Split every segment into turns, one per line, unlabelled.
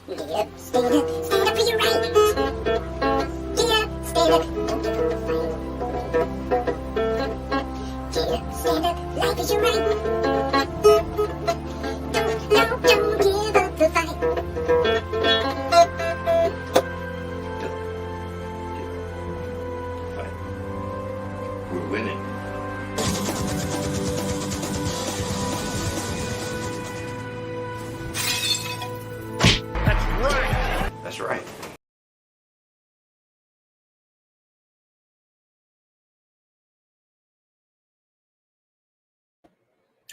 Get up, stand up for your rights. Get up, stand up, don't give up fight. Get up, stand up, life is your right. Don't give up the fight.
We're winning. That's right.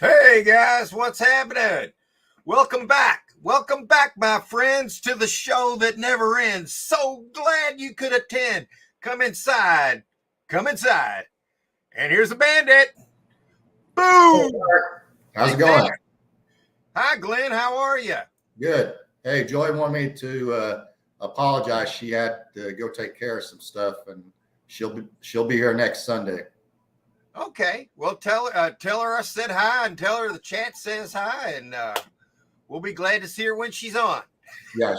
Hey guys, what's happening? Welcome back. Welcome back, my friends, to the show that never ends. So glad you could attend. Come inside. Come inside. And here's a bandit. Boom.
How's it going?
Hi, Glenn. How are you?
Good. Hey, Joy wanted me to apologize. She had to go take care of some stuff, and she'll be here next Sunday.
Okay. Well, tell her I said hi, and tell her the chat says hi, and we'll be glad to see her when she's on.
Yeah,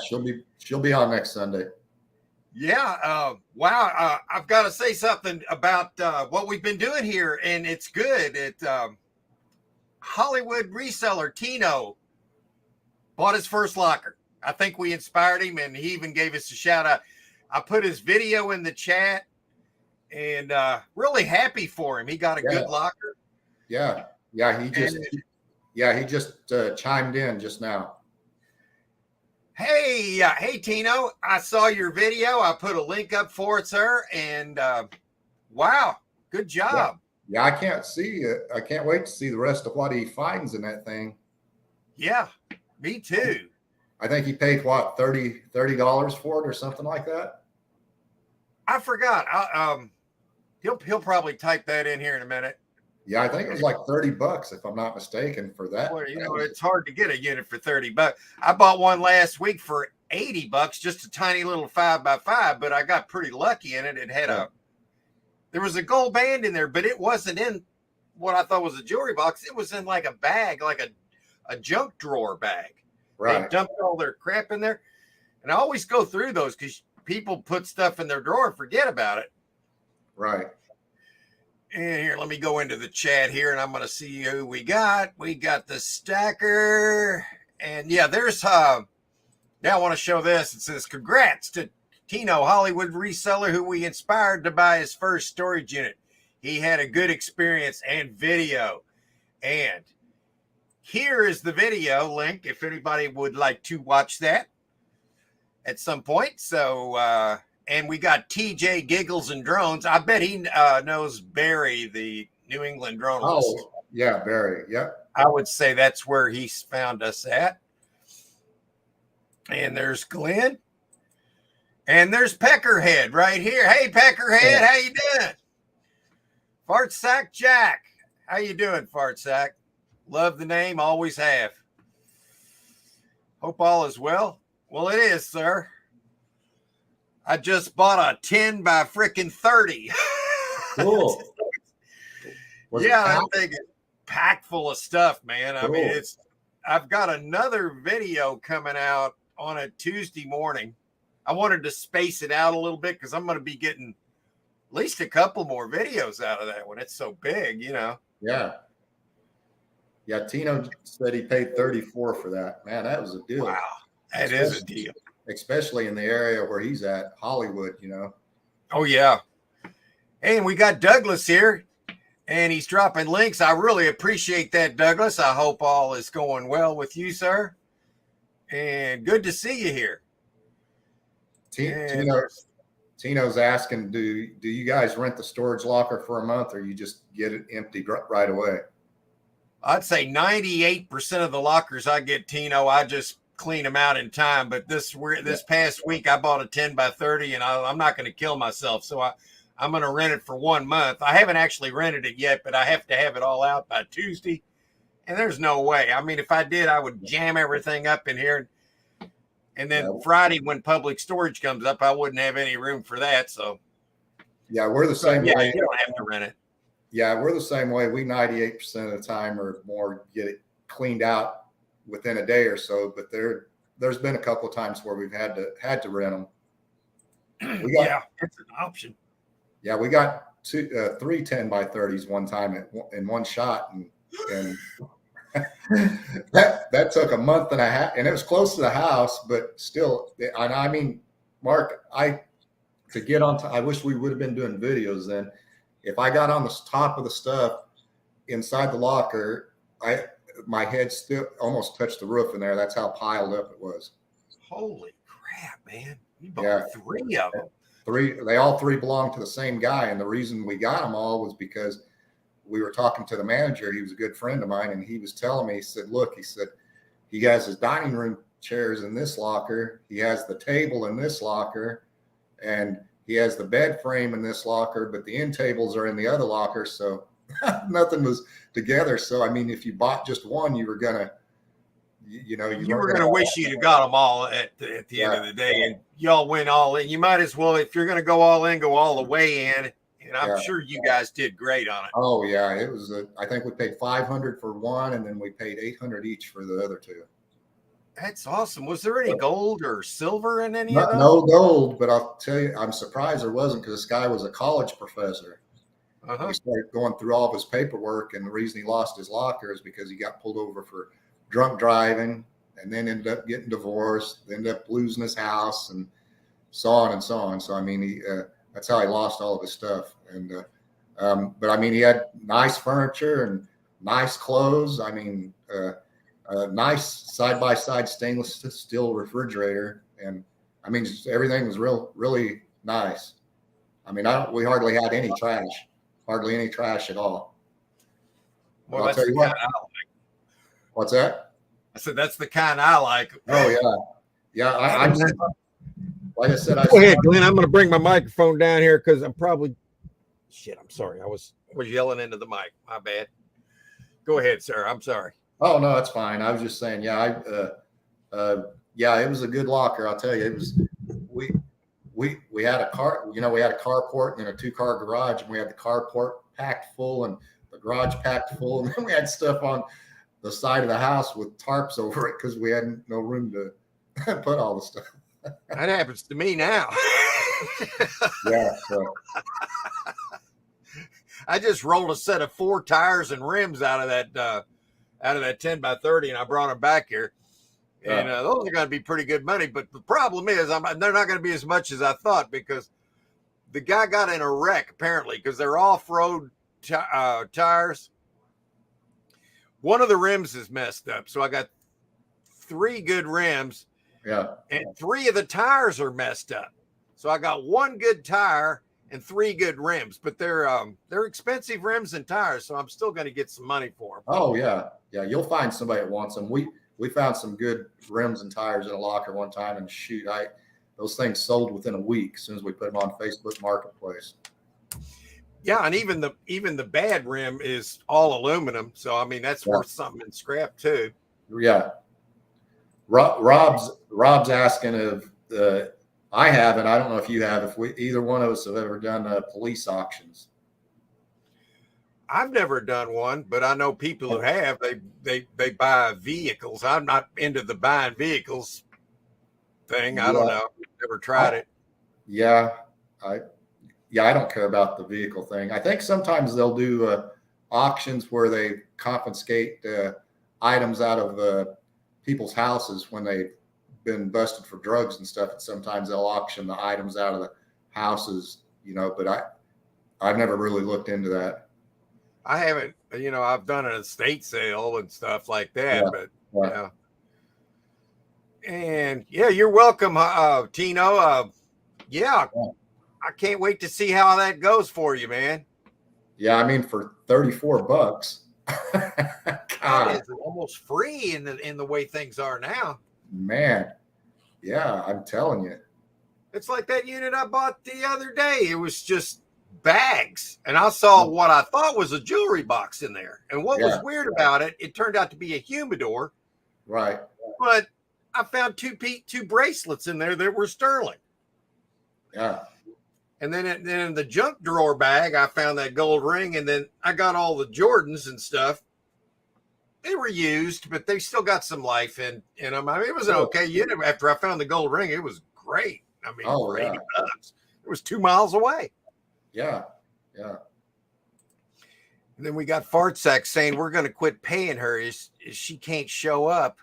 she'll be on next Sunday.
Yeah. Wow. I've got to say something about what we've been doing here, and it's good. Hollywood reseller Tino bought his first locker. I think we inspired him, and he even gave us a shout out. I put his video in the chat, and really happy for him. He got a good locker.
Yeah. He just chimed in just now.
Hey, Tino, I saw your video. I put a link up for it, sir. And wow, good job.
Yeah, I can't see it. I can't wait to see the rest of what he finds in that thing.
Yeah, me too.
I think he paid what, $30 for it or something like that.
I forgot. He'll probably type that in here in a minute.
Yeah, I think it was like $30 if I'm not mistaken for that.
Well, it's hard to get a unit for $30. I bought one last week for $80, just a tiny little 5x5, but I got pretty lucky in it. It had there was a gold band in there, but it wasn't in what I thought was a jewelry box. It was in like a bag, like a junk drawer bag.
Right.
They dumped all their crap in there. And I always go through those because people put stuff in their drawer and forget about it.
Right.
And here, let me go into the chat here, and I'm going to see who we got. We got the stacker. And yeah, there's now I want to show this. It says, congrats to Tino, Hollywood reseller who we inspired to buy his first storage unit. He had a good experience and video. And here is the video link if anybody would like to watch that at some point. So, and we got TJ Giggles and Drones. I bet he knows Barry, the New England drone.
Oh, yeah, Barry. Yep.
I would say that's where he found us at. And there's Glenn. And there's Peckerhead right here. Hey, Peckerhead, how you doing? Fart Sack Jack. How you doing, Fart Sack? Love the name, always have. Hope all is well. Well, it is, sir. I just bought a 10 by freaking 30.
Cool.
Yeah, that thing is packed full of stuff, man. Cool. I mean, I've got another video coming out on a Tuesday morning. I wanted to space it out a little bit because I'm going to be getting at least a couple more videos out of that one. It's so big, you know.
Yeah. Yeah, Tino said he paid $34 for that. Man, that was a deal.
Wow, that is a deal.
Especially in the area where he's at, Hollywood, you know.
Oh, yeah. Hey, and we got Douglas here, and he's dropping links. I really appreciate that, Douglas. I hope all is going well with you, sir. And good to see you here.
Tino's asking, do you guys rent the storage locker for a month, or you just get it empty right away?
I'd say 98% of the lockers I get, Tino, I just clean them out in time. But this past week, I bought a 10 by 30, and I'm not going to kill myself. So I'm going to rent it for 1 month. I haven't actually rented it yet, but I have to have it all out by Tuesday. And there's no way. I mean, if I did, I would jam everything up in here. And then Friday, when public storage comes up, I wouldn't have any room for that. So,
yeah, we're the same way.
You don't have to rent it.
Yeah, we're the same way. We 98% of the time or more get it cleaned out within a day or so. But there's been a couple of times where we've had to rent them. We got,
Yeah, it's an option.
yeah, we got three 10 by 30s one time in one shot, and that took a month and a half, and it was close to the house, but still. And I mean, Mark, I wish we would have been doing videos then. If I got on the top of the stuff inside the locker, my head still almost touched the roof in there. That's how piled up it was.
Holy crap, man! You bought
Yeah.
3 of them.
They all three belonged to the same guy, and the reason we got them all was because we were talking to the manager. He was a good friend of mine, and he was telling me, he said, look, he said, he has his dining room chairs in this locker, he has the table in this locker, and he has the bed frame in this locker, but the end tables are in the other locker. So nothing was together. So I mean, if you bought just one, you were gonna, you
were going to wish you'd have got them all at the end of the day, and y'all went all in. You might as well, if you're going to go all in, go all the way in. And I'm sure you guys did great on it.
Oh yeah, it was. I think we paid $500 for one, and then we paid $800 each for the other two.
That's awesome. Was there any gold or silver in any of those?
No gold, but I'll tell you, I'm surprised there wasn't, because this guy was a college professor. He started going through all of his paperwork, and the reason he lost his locker is because he got pulled over for drunk driving, and then ended up getting divorced, ended up losing his house, and so on and so on. So I mean, that's how he lost all of his stuff. And but I mean, he had nice furniture and nice clothes. I mean, a nice side-by-side stainless steel refrigerator, and I mean, just everything was really nice. I mean, we hardly had any trash, at all.
Well,
I'll tell you what. What's that?
I said that's the kind I like.
Oh yeah. I'm like I said.
Go ahead, Glenn. I'm going to bring my microphone down here because I'm probably. Shit, I'm sorry. I was yelling into the mic. My bad. Go ahead, sir. I'm sorry.
Oh no, it's fine. I was just saying, yeah, it was a good locker. I'll tell you, it was. We had a car, we had a carport and a 2-car garage, and we had the carport packed full and the garage packed full, and then we had stuff on the side of the house with tarps over it because we had no room to put all the stuff.
That happens to me now.
Yeah. So.
I just rolled a set of 4 tires and rims out of that 10 by 30, and I brought them back here. And those are going to be pretty good money. But the problem is they're not going to be as much as I thought, because the guy got in a wreck, apparently, because they're off-road tires. One of the rims is messed up. So I got 3 good rims.
Yeah.
And 3 of the tires are messed up. So I got 1 good tire and 3 good rims, but they're expensive rims and tires, so I'm still going to get some money for them.
Oh yeah. You'll find somebody that wants them. We found some good rims and tires in a locker one time, and shoot, those things sold within a week as soon as we put them on Facebook Marketplace.
Yeah, and even the bad rim is all aluminum, so I mean that's worth something in scrap too.
Yeah. Rob's asking if I haven't. I don't know if you have. If either one of us have ever done police auctions.
I've never done one, but I know people who have. They buy vehicles. I'm not into the buying vehicles thing. I don't know. Never tried it.
Yeah, I don't care about the vehicle thing. I think sometimes they'll do auctions where they confiscate items out of people's houses when they've been busted for drugs and stuff. And sometimes they'll auction the items out of the houses, but I've never really looked into that.
I haven't, I've done an estate sale and stuff like that, but and you're welcome, Tino. I can't wait to see how that goes for you, man.
Yeah, I mean, for $34,
God, it's almost free in the way things are now.
Man, yeah, I'm telling you.
It's like that unit I bought the other day. It was just bags, and I saw what I thought was a jewelry box in there. And what was weird about it, it turned out to be a humidor.
Right.
But I found two bracelets in there that were sterling.
Yeah.
And then in the junk drawer bag, I found that gold ring, and then I got all the Jordans and stuff. they were used, but they still got some life in them. I mean, it was an okay unit. After I found the gold ring, it was great. I mean, for $80, it was 2 miles away.
Yeah.
And then we got Fart Sack saying we're going to quit paying her if she can't show up.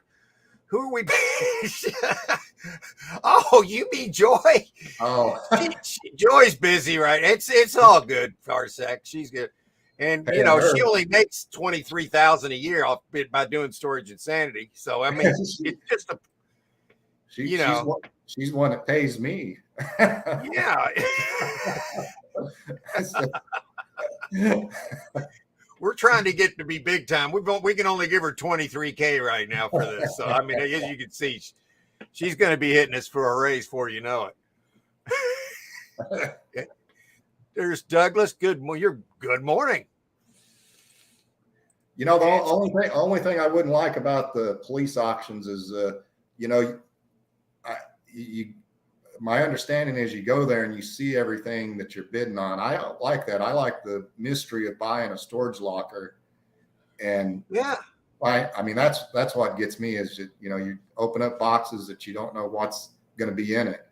Who are we paying? Oh, you mean Joy?
Oh,
Joy's busy, right? It's all good, Fart Sack. She's good. And you know, she only makes $23,000 a year off by doing Storage Insanity. So I mean, it's just a
she's one that pays me.
Yeah. We're trying to get to be big time. We can only give her $23K right now for this. So I mean, as you can see, she's going to be hitting us for a raise before you know it. There's Douglas. Good morning.
You know, the only thing I wouldn't like about the police auctions is, you know, my understanding is you go there and you see everything that you're bidding on. I don't like that. I like the mystery of buying a storage locker. And
yeah,
I mean, that's what gets me is, you know, you open up boxes that you don't know what's going to be in it.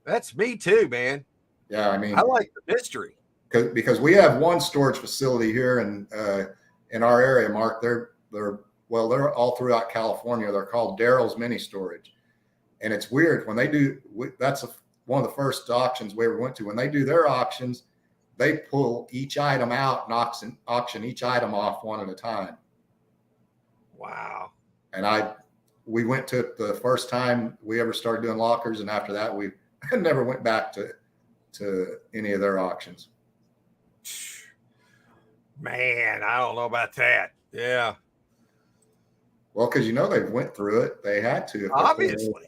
That's me too, man.
Yeah. I mean,
I like the mystery
because we have one storage facility here in our area, Mark. They're all throughout California. They're called Daryl's Mini Storage. And it's weird when they do, that's one of the first auctions we ever went to. When they do their auctions, they pull each item out and auction each item off one at a time.
Wow.
And we went to it the first time we ever started doing lockers. And after that, we never went back to any of their auctions.
Man, I don't know about that. Yeah.
Well, because, you know, they went through it. They had to.
Obviously.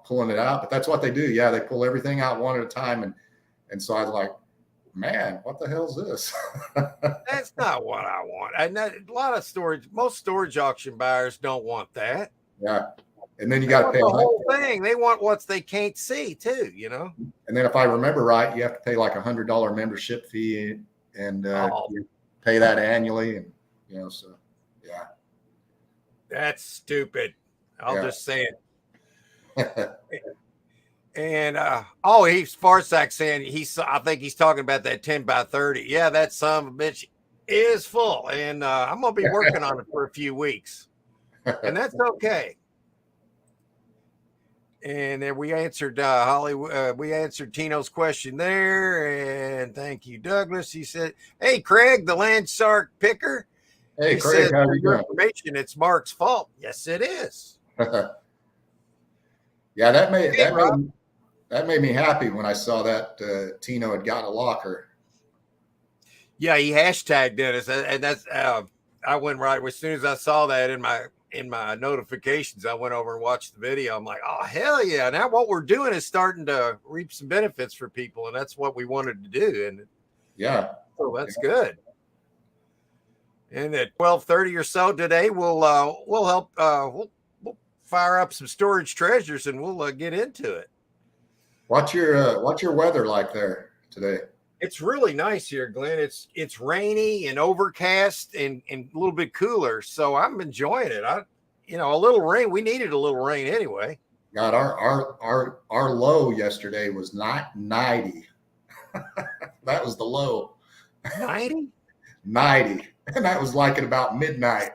Pulling it out, but that's what they do. Yeah, they pull everything out one at a time, and so I was like, man, what the hell's this?
That's not what I want. And a lot of most storage auction buyers don't want that.
Yeah, and then you got to pay
the whole thing. They want what they can't see too, you know.
And then if I remember right, you have to pay like $100 membership fee, and you pay that annually, and you know, so yeah,
that's stupid. I'll just say it. And he's Farsack saying I think he's talking about that 10x30. Yeah, that son of a bitch is full, and I'm gonna be working on it for a few weeks, and that's okay. And then we answered we answered Tino's question there, and thank you, Douglas. He said, "Hey, Craig, the Landshark picker."
Hey, Craig, how are you doing?
Information, it's Mark's fault. Yes, it is.
Yeah, that made me happy when I saw that Tino had got a locker.
Yeah, he hashtagged it, and that's I went right as soon as I saw that in my notifications. I went over and watched the video. I'm like, oh hell yeah! Now what we're doing is starting to reap some benefits for people, and that's what we wanted to do. And
yeah,
so that's good. And at 12:30 or so today, we'll help we'll fire up some storage treasures, and we'll get into it.
What's your weather like there today?
It's really nice here, Glenn. It's rainy and overcast and a little bit cooler, so I'm enjoying it. A little rain. We needed a little rain anyway.
God, our low yesterday was not 90. That was the low.
90?
90, and that was like at about midnight.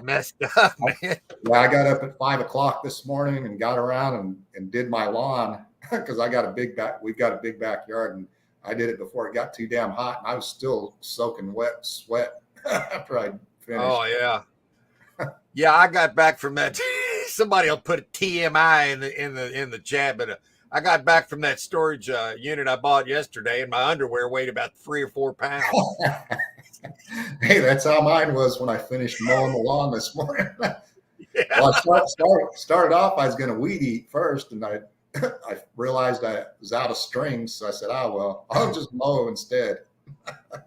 Messed up, man.
Yeah, I got up at 5 o'clock this morning and got around and did my lawn because we've got a big backyard, and I did it before it got too damn hot, and I was still soaking wet sweat after I finished.
Oh yeah. Yeah, I got back from that. Somebody will put a TMI in the chat, but I got back from that storage unit I bought yesterday, and my underwear weighed about 3 or 4 pounds.
Hey, that's how mine was when I finished mowing the lawn this morning. Yeah. Well, I started off, I was going to weed eat first, and I realized I was out of strings, so I said, well, I'll just mow instead.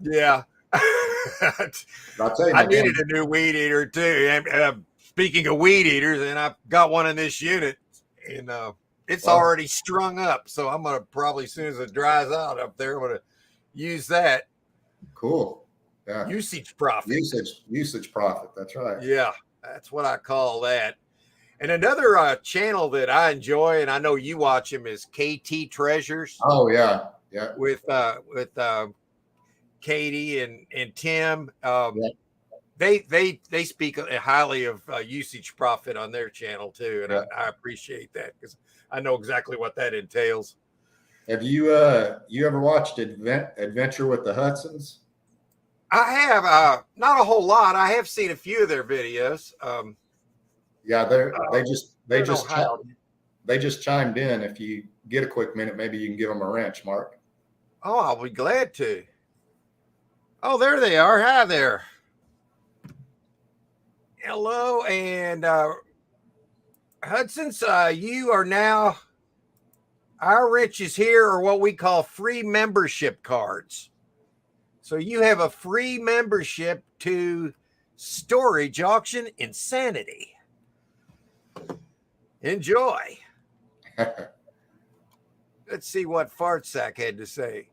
Yeah.
I'll tell you,
I needed a new weed eater too. Speaking of weed eaters, and I've got one in this unit, and it's already strung up, so I'm going to probably, as soon as it dries out up there, I'm going to use that.
Cool. Yeah.
Usage profit.
Usage profit. That's right.
Yeah, that's what I call that. And another channel that I enjoy, and I know you watch him, is KT Treasures.
Oh yeah, yeah.
With Katie and Tim.
Yeah.
They speak highly of usage profit on their channel too, and
Yeah.
I appreciate that because I know exactly what that entails.
Have you ever watched Adventure with the Hudsons?
I have not a whole lot. I have seen a few of their videos.
Yeah, they just chimed in. If you get a quick minute, maybe you can give them a wrench, Mark.
Oh, I'll be glad to. Oh, there they are. Hi there. Hello, and Hudson's, you are now, our wrenches here are what we call free membership cards. So you have a free membership to Storage Auction Insanity. Enjoy. Let's see what Fartsack had to say.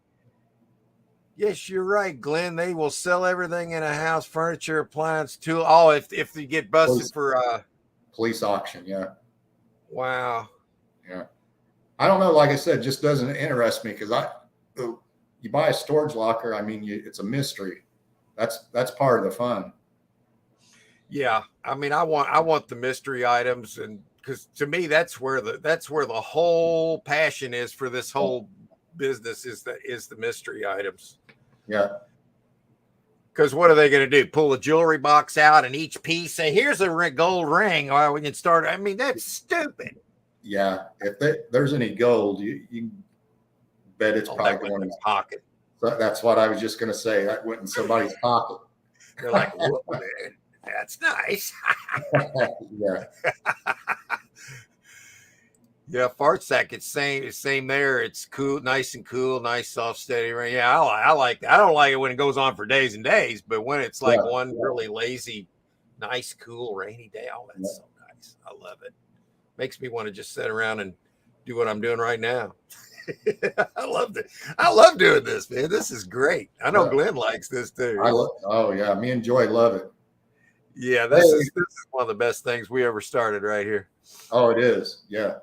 Yes, you're right, Glenn. They will sell everything in a house, furniture, appliance, tool. Oh, if you get busted for
police auction, yeah.
Wow.
Yeah. I don't know. Like I said, just doesn't interest me because you buy a storage locker. I mean, it's a mystery. That's part of the fun.
Yeah, I mean, I want the mystery items, and because to me that's where the whole passion is for this whole business is the mystery items.
Yeah.
Because what are they going to do? Pull a jewelry box out and each piece say, "Here's a gold ring." Or we can start. I mean, that's stupid.
Yeah. If there's any gold, you bet it's probably going in his
pocket.
So that's what I was just going to say. That went in somebody's pocket.
They're like, "Whoa, man, that's nice."
Yeah.
Yeah, Fartsack, it's same there. It's cool, nice and cool, nice, soft, steady rain. Yeah, I like that. I don't like it when it goes on for days and days, but when it's like one really lazy, nice, cool, rainy day, oh, that's so nice. I love it. Makes me want to just sit around and do what I'm doing right now. I love it. I love doing this, man. This is great. I know Glenn likes this too.
Oh yeah, me and Joy love it.
Yeah, this is one of the best things we ever started right here.
Oh, it is. Yeah.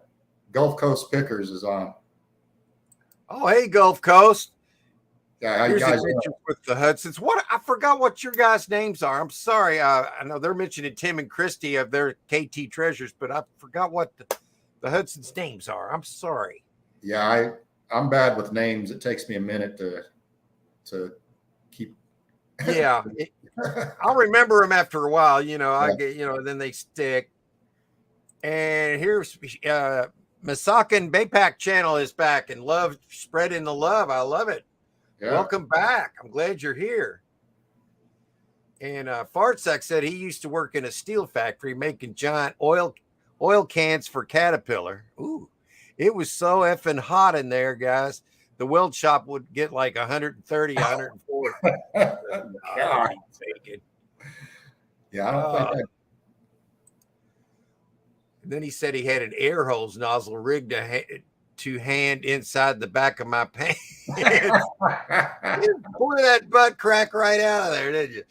Gulf Coast Pickers is on.
Oh, hey, Gulf Coast.
Yeah,
here's a picture with the Hudsons. What I forgot what your guys' names are. I'm sorry. I know they're mentioning Tim and Christy of their KT Treasures, but I forgot what the Hudsons' names are. I'm sorry.
Yeah, I'm bad with names. It takes me a minute to keep.
Yeah, I'll remember them after a while. I get then they stick. And here's Masakan Baypack channel is back and love spreading the love. I love it. Yeah. Welcome back. I'm glad you're here. And Fartsack said he used to work in a steel factory making giant oil cans for Caterpillar. Ooh, it was so effing hot in there, guys. The weld shop would get like 130, 140.
Yeah, I don't think
Then he said he had an air hose nozzle rigged to hand inside the back of my pants. You pour that butt crack right out of there, didn't you?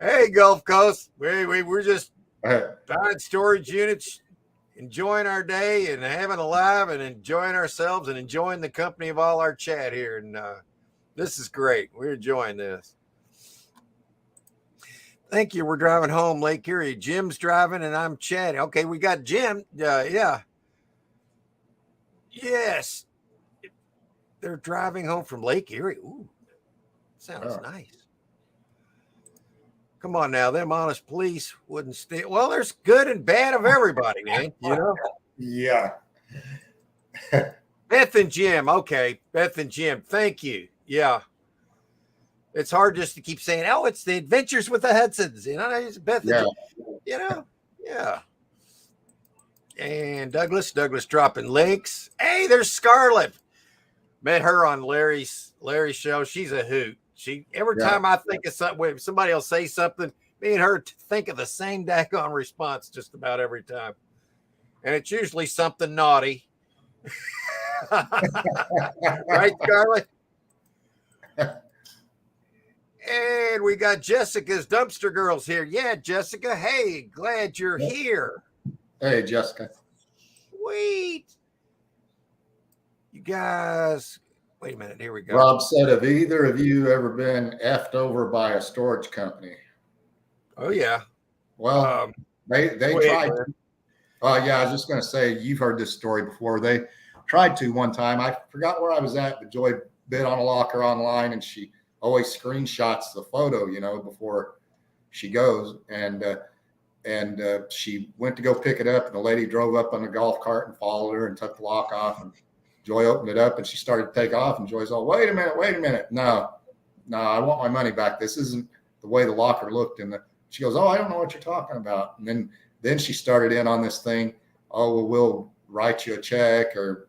Hey, Gulf Coast. We're just buying storage units, enjoying our day and having a live and enjoying ourselves and enjoying the company of all our chat here. And this is great. We're enjoying this. Thank you. We're driving home, Lake Erie. Jim's driving and I'm chatting. Okay, we got Jim. Yeah. Yes. They're driving home from Lake Erie. Ooh, sounds nice. Come on now. Them honest police wouldn't stay. Well, there's good and bad of everybody, man.
Yeah.
Beth and Jim. Okay. Beth and Jim. Thank you. Yeah. It's hard just to keep saying, "Oh, it's the Adventures with the Hudsons." It's Beth. Yeah. Yeah. And Douglas dropping links. Hey, there's Scarlett. Met her on Larry's show. She's a hoot. Every time I think of something, somebody will say something, me and her think of the same daggone response just about every time. And it's usually something naughty. Right, Scarlett? And we got Jessica's Dumpster Girls here. Yeah, Jessica. Hey, glad you're here.
Hey, Jessica.
Sweet. You guys, wait a minute. Here we go.
Rob said, have either of you ever been effed over by a storage company?
Oh, yeah.
Well, they tried to. Yeah, I was just going to say, you've heard this story before. They tried to one time. I forgot where I was at, but Joy bid on a locker online, and she always screenshots the photo, before she goes. And she went to go pick it up, and the lady drove up on the golf cart and followed her and took the lock off. And Joy opened it up, and she started to take off. And Joy's all, wait a minute. No, I want my money back. This isn't the way the locker looked. And she goes, oh, I don't know what you're talking about. And then she started in on this thing. Oh, well, we'll write you a check or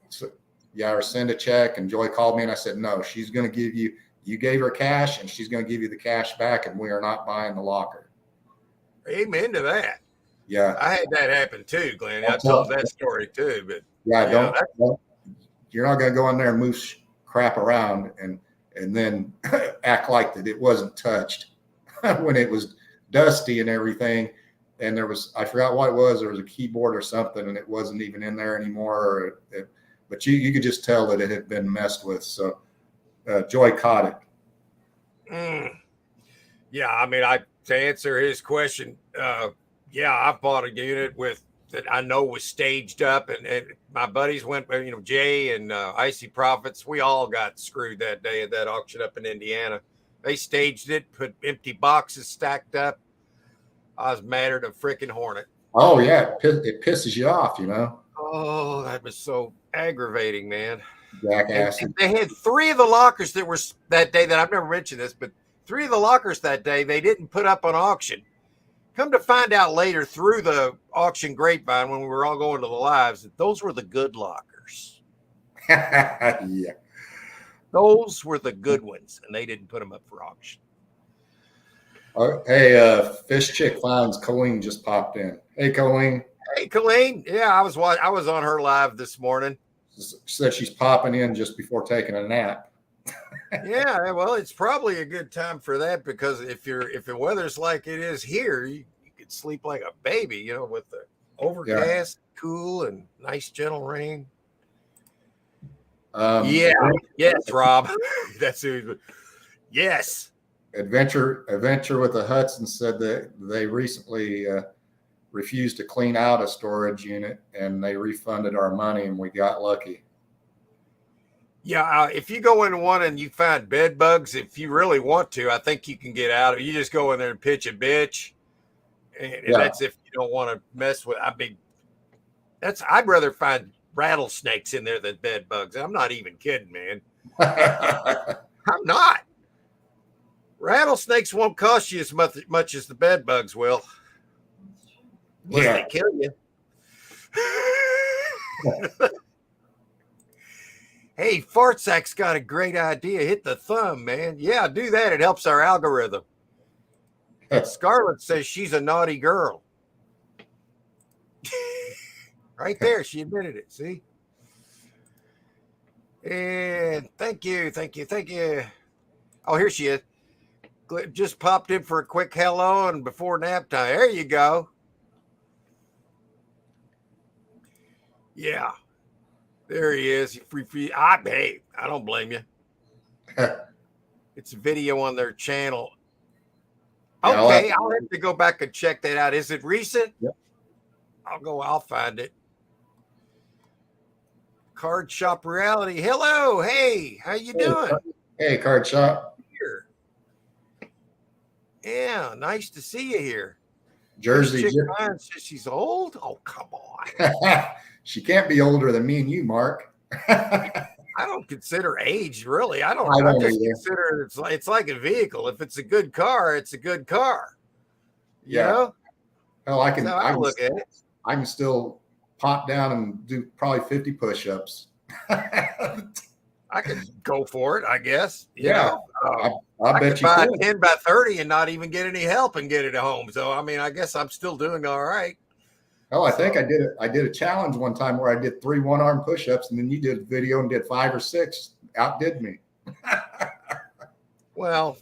send a check. And Joy called me, and I said, no, she's going to give you gave her cash, and she's going to give you the cash back, and we are not buying the locker.
Amen to that.
Yeah.
I had that happen too, Glenn. I told that story too, but
you're not going to go in there and move crap around and then act like that it wasn't touched when it was dusty and everything. And I forgot what it was. There was a keyboard or something, and it wasn't even in there anymore. But you could just tell that it had been messed with. So Joy caught it.
Yeah, I mean, to answer his question, I bought a unit that I know was staged up, and my buddies went, Jay and Icy Profits, we all got screwed that day at that auction up in Indiana. They staged it, put empty boxes stacked up. I was madder than a freaking hornet.
Oh, yeah, it pisses you off,
Oh, that was so aggravating, man.
Jackass.
And they had 3 of the lockers that were that day that I've never mentioned this, but 3 of the lockers that day they didn't put up on auction. Come to find out later through the auction grapevine when we were all going to the lives that those were the good lockers.
Yeah.
Those were the good ones, and they didn't put them up for auction.
Hey, Fish Chick Finds, Colleen just popped in. Hey, Colleen.
Hey, Colleen. Yeah, I was on her live this morning.
She said she's popping in just before taking a nap.
Yeah, well, it's probably a good time for that because if the weather's like it is here, you could sleep like a baby, with the overcast, cool, and nice gentle rain. Yes, Rob. That's who. Yes.
Adventure with the Hudson said that they recently refused to clean out a storage unit, and they refunded our money, and we got lucky.
Yeah, if you go into one and you find bed bugs, if you really want to, I think you can get out of it. You just go in there and pitch a bitch. And that's if you don't want to mess with. I'd rather find rattlesnakes in there than bed bugs. I'm not even kidding, man. I'm not. Rattlesnakes won't cost you as much as the bed bugs will. Yeah, they kill you. Hey, Fartsack's got a great idea. Hit the thumb, man. Yeah, do that. It helps our algorithm. Scarlett says she's a naughty girl. Right there. She admitted it. See? And thank you. Oh, here she is. Just popped in for a quick hello and before nap time. There you go. Yeah. There he is. Free. Hey, I don't blame you. It's a video on their channel. Okay, I'll have to go back and check that out. Is it recent?
Yep.
I'll find it. Card Shop Reality. Hello. Hey, how you doing?
Hey, Card Shop.
Here. Yeah, nice to see you here.
Jersey.
Says she's old? Oh, come on.
She can't be older than me and you, Mark.
I don't consider age, really. I just consider it's like a vehicle. If it's a good car, it's a good car. You know?
Well, I
look at it.
I can still pop down and do probably 50 push-ups.
I could go for it, I guess.
I bet you
buy
could.
10 by 30 and not even get any help and get it home. So, I mean, I guess I'm still doing all right.
Oh, I think I did a challenge one time where I did 3 one-arm push-ups, and then you did a video and did 5 or 6. Outdid me.
Well,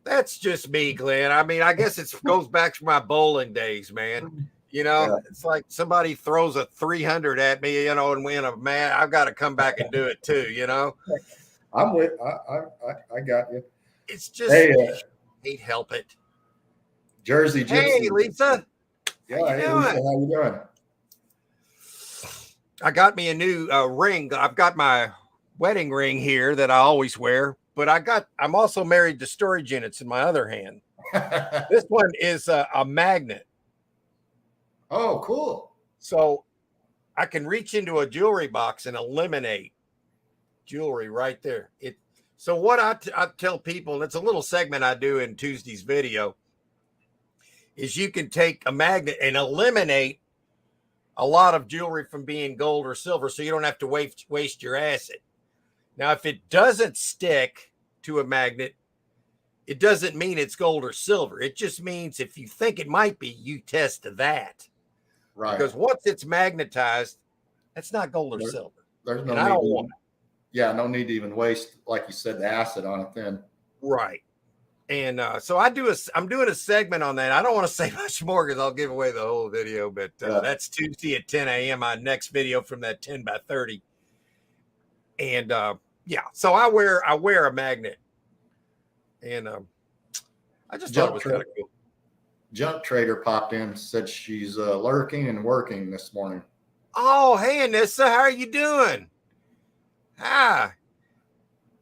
that's just me, Glenn. I mean, I guess it goes back to my bowling days, man. You know,
Yeah.
It's like somebody throws a 300 at me, you know, and win a man. I've got to come back and do it too, you know.
I'm with. I got you.
It's just
Hey,
can't help it.
Jersey Gypsy.
Hey, Lisa.
Yeah,
how you
hey,
doing?
Lisa, how you doing?
I got me a new ring. I've got my wedding ring here that I always wear, but I'm also married to storage units in my other hand. This one is a magnet.
Oh, cool.
So I can reach into a jewelry box and eliminate jewelry right there. So what I tell people, and it's a little segment I do in Tuesday's video, is you can take a magnet and eliminate a lot of jewelry from being gold or silver, so you don't have to waste your acid. Now, if it doesn't stick to a magnet, it doesn't mean it's gold or silver. It just means if you think it might be, you test that.
Right.
Because once it's magnetized, that's not gold or silver.
There's no
And I
need
don't
to,
want it.
yeah, no need to even waste, like you said, the acid on it then.
Right. And so I'm doing a segment on that. I don't want to say much more because I'll give away the whole video, but that's Tuesday at 10 a.m. My next video from that 10 by 30. And yeah, so I wear a magnet, and I just thought it was kind of cool.
Junk Trader popped in, said she's lurking and working this morning.
Oh, hey, Anissa, how are you doing? Hi.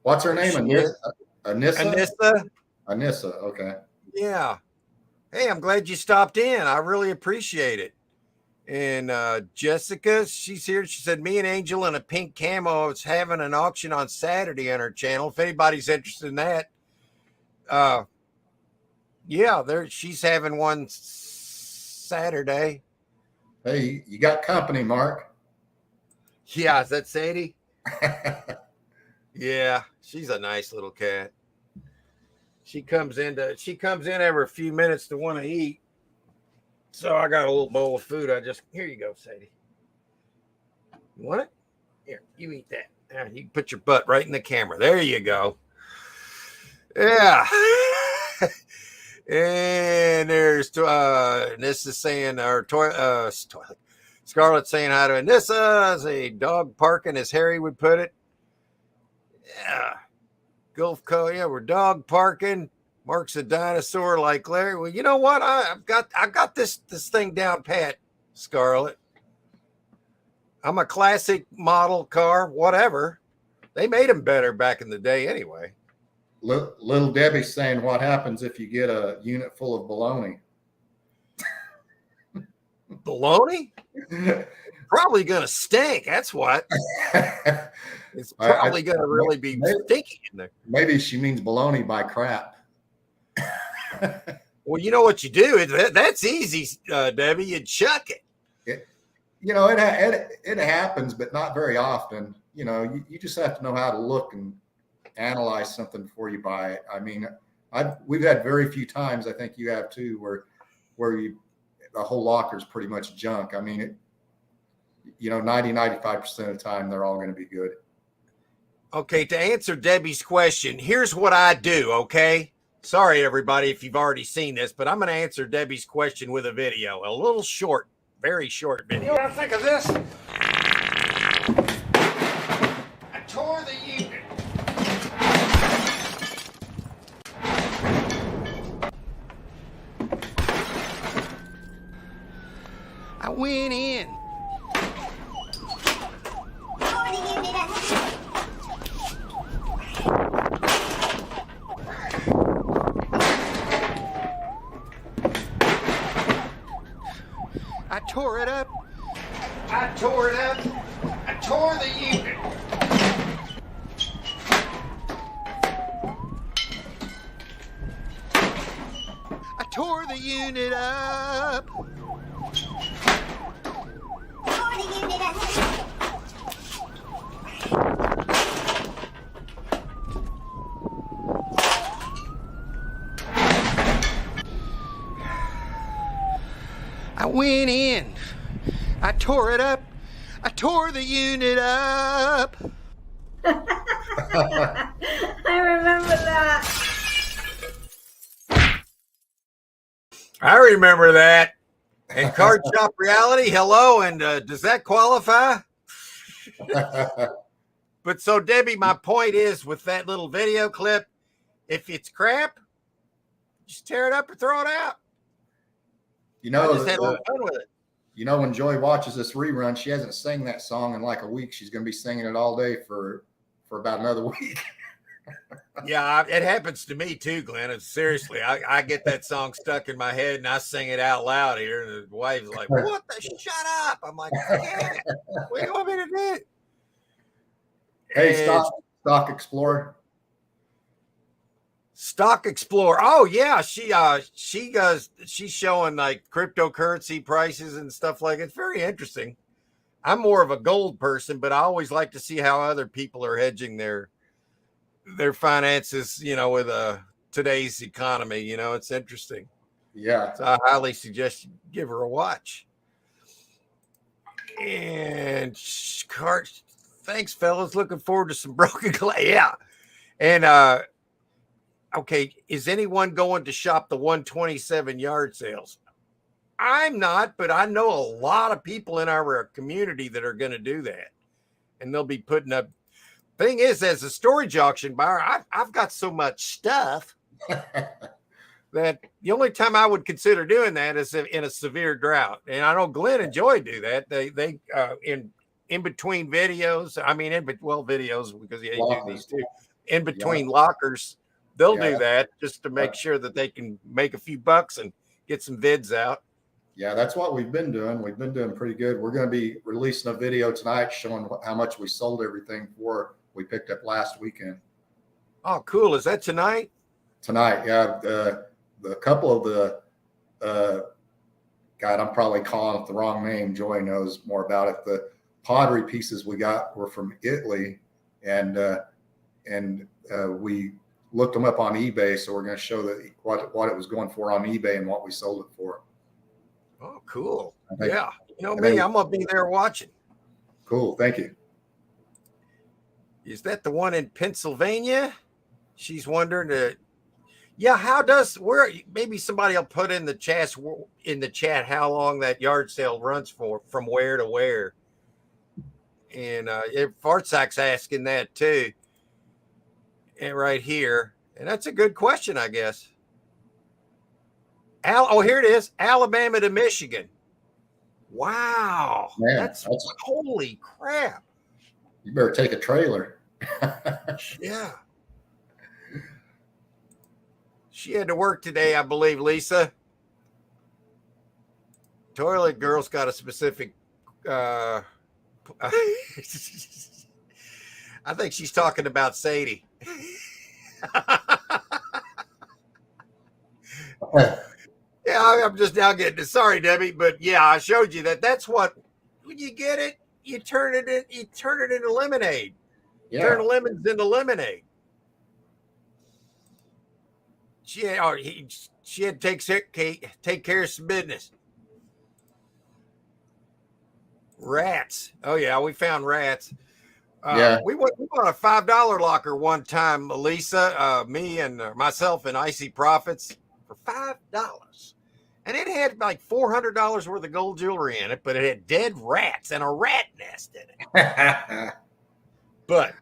What's her name? Anissa? Anissa, okay.
Yeah. Hey, I'm glad you stopped in. I really appreciate it. And Jessica, she's here. She said, me and Angel in a pink camo is having an auction on Saturday on her channel. If anybody's interested in that, yeah, she's having one Saturday.
Hey, you got company, Mark.
Yeah, is that Sadie? Yeah, she's a nice little cat. She comes in every few minutes to want to eat. So I got a little bowl of food. Here you go, Sadie. You want it? Here, you eat that. You can put your butt right in the camera. There you go. Yeah. And there's Nissa saying, Scarlett saying hi to Anissa as a dog parking, as Harry would put it. Yeah. Gulf Coast, yeah, we're dog parking. Mark's a dinosaur like Larry. Well, you know what? I've got this thing down pat, Scarlett. I'm a classic model car, whatever. They made them better back in the day anyway.
Little Debbie's saying, what happens if you get a unit full of bologna?
Bologna? Probably going to stink. That's what. It's probably going to really be stinky in there.
Maybe she means bologna by crap.
Well, you know what you do? That's easy, Debbie. You chuck it.
It happens, but not very often. You just have to know how to look and analyze something before you buy it. I mean, we've had very few times, I think you have too, where the whole locker is pretty much junk. I mean, 95% of the time, they're all going to be good.
Okay, to answer Debbie's question, here's what I do, okay? Sorry, everybody, if you've already seen this, but I'm going to answer Debbie's question with a video. A little short, very short video. You know what I think of this? I tore the unit. I went in. I tore it up. I tore it up. I tore the unit. I tore the unit up. went in. I tore it up. I tore the unit up.
I remember that.
I remember that. And Card Shop Reality, hello. And does that qualify? But so, Debbie, my point is with that little video clip, if it's crap, just tear it up or throw it out.
You know,
I just had a little fun with it.
You know, when Joy watches this rerun, she hasn't sang that song in like a week. She's going to be singing it all day for about another week.
Yeah, it happens to me too, Glenn. And seriously, I get that song stuck in my head and I sing it out loud here. And the wife's like, "What the? Shut up!" I'm like, "Damn it! What do you want me to do?"
Hey, Stock Explorer.
Stock Explorer. Oh yeah, she's showing like cryptocurrency prices and stuff like it. It's very interesting. I'm more of a gold person, but I always like to see how other people are hedging their finances, with today's economy. It's interesting.
Yeah.
So I highly suggest you give her a watch. And thanks, fellas. Looking forward to some broken glass. Yeah. And okay, is anyone going to shop the 127 yard sales? I'm not, but I know a lot of people in our community that are going to do that. And they'll be putting up. Thing is, as a storage auction buyer, I've got so much stuff that the only time I would consider doing that is in a severe drought. And I know Glenn and Joy do that. They in between videos. I mean, videos because you do these too. In between lockers, they'll do that just to make sure that they can make a few bucks and get some vids out.
Yeah, that's what we've been doing. We've been doing pretty good. We're going to be releasing a video tonight showing how much we sold everything for we picked up last weekend.
Oh, cool. Is that tonight?
Tonight, yeah. The couple of the God, I'm probably calling it the wrong name. Joy knows more about it. The pottery pieces we got were from Italy, and we looked them up on eBay. So we're going to show that what it was going for on eBay and what we sold it for.
Oh, cool. Yeah. I'm going to be there watching.
Cool. Thank you.
Is that the one in Pennsylvania? She's wondering. Maybe somebody will put in the chat how long that yard sale runs for, from where to where. And Fartsack's asking that too. And right here. And that's a good question, I guess. Here it is. Alabama to Michigan. Wow.
Man,
that's holy crap.
You better take a trailer.
Yeah. She had to work today, I believe, Lisa. Toilet Girl's got a specific I think she's talking about Sadie. Yeah, I'm just now getting it. Sorry, Debbie, but yeah, I showed you that. That's what when you get it, you turn it into lemonade. Yeah. Turn lemons into lemonade. She had to take care of some business. Rats. Oh yeah, we found rats. We went on a $5 locker one time, Lisa, me and myself and Icy Profits for $5. And it had like $400 worth of gold jewelry in it, but it had dead rats and a rat nest in it. But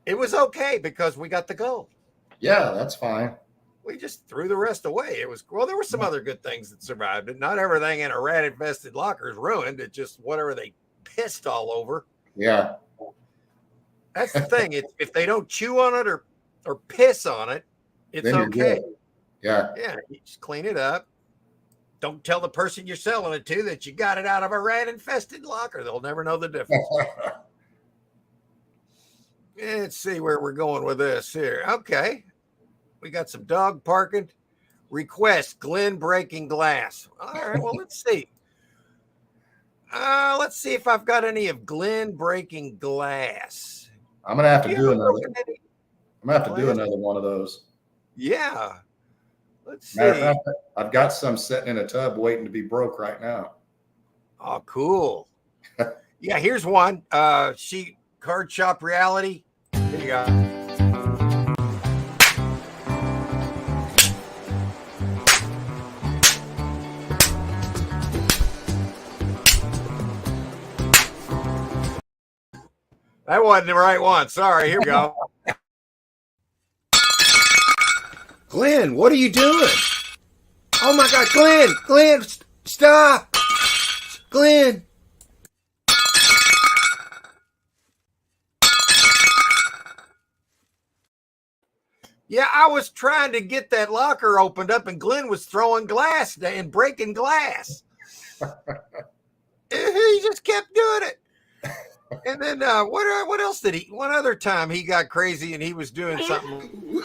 it was okay because we got the gold.
Yeah, that's fine.
We just threw the rest away. There were some other good things that survived it. Not everything in a rat-infested locker is ruined. It's just whatever they pissed all over.
Yeah.
That's the thing. If they don't chew on it or piss on it, it's okay.
Good. Yeah.
Yeah, you just clean it up. Don't tell the person you're selling it to that you got it out of a rat-infested locker. They'll never know the difference. Let's see where we're going with this here. Okay. We got some dog parking. Request Glenn breaking glass. All right, well, let's see. Let's see if I've got any of Glenn breaking glass.
I'm going to have to do another. I'm going to have to do another one of those.
Yeah. Let's see.
Matter of fact, I've got some sitting in a tub waiting to be broke right now.
Oh, cool. Yeah, here's one. She Card Shop Reality. Here you go. That wasn't the right one. Sorry. Here we go. Glenn, what are you doing? Oh my God, Glenn, stop. Glenn. Yeah, I was trying to get that locker opened up, and Glenn was throwing glass and breaking glass. He just kept doing it. And then what else did he? One other time he got crazy and he was doing something.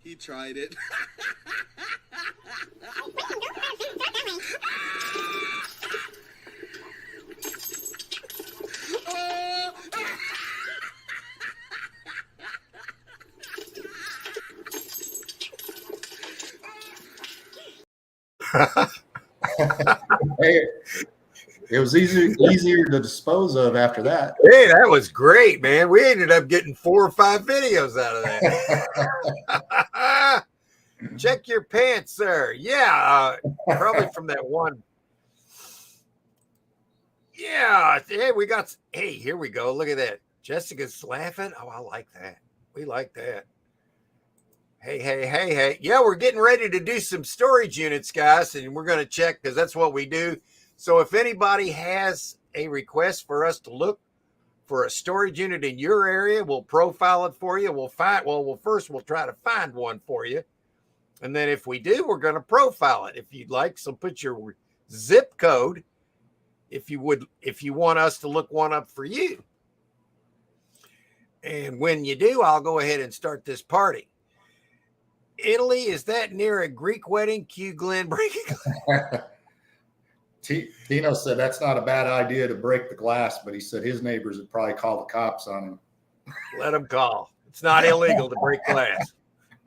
He tried it.
Hey, it was easier to dispose of after that.
Hey, that was great, man. We ended up getting 4 or 5 videos out of that. Check your pants, sir. Yeah, probably from that one. Yeah. Hey, here we go. Look at that. Jessica's laughing. Oh, I like that. We like that. Hey. Yeah, we're getting ready to do some storage units, guys, and we're going to check because that's what we do. So if anybody has a request for us to look for a storage unit in your area, we'll profile it for you. We'll try to find one for you. And then if we do, we're going to profile it. If you'd like, so put your zip code if you want us to look one up for you. And when you do, I'll go ahead and start this party. Italy, is that near a Greek wedding? Cue Glenn breaking.
Tino said that's not a bad idea to break the glass, but he said his neighbors would probably call the cops on him.
Let them call. It's not illegal to break glass.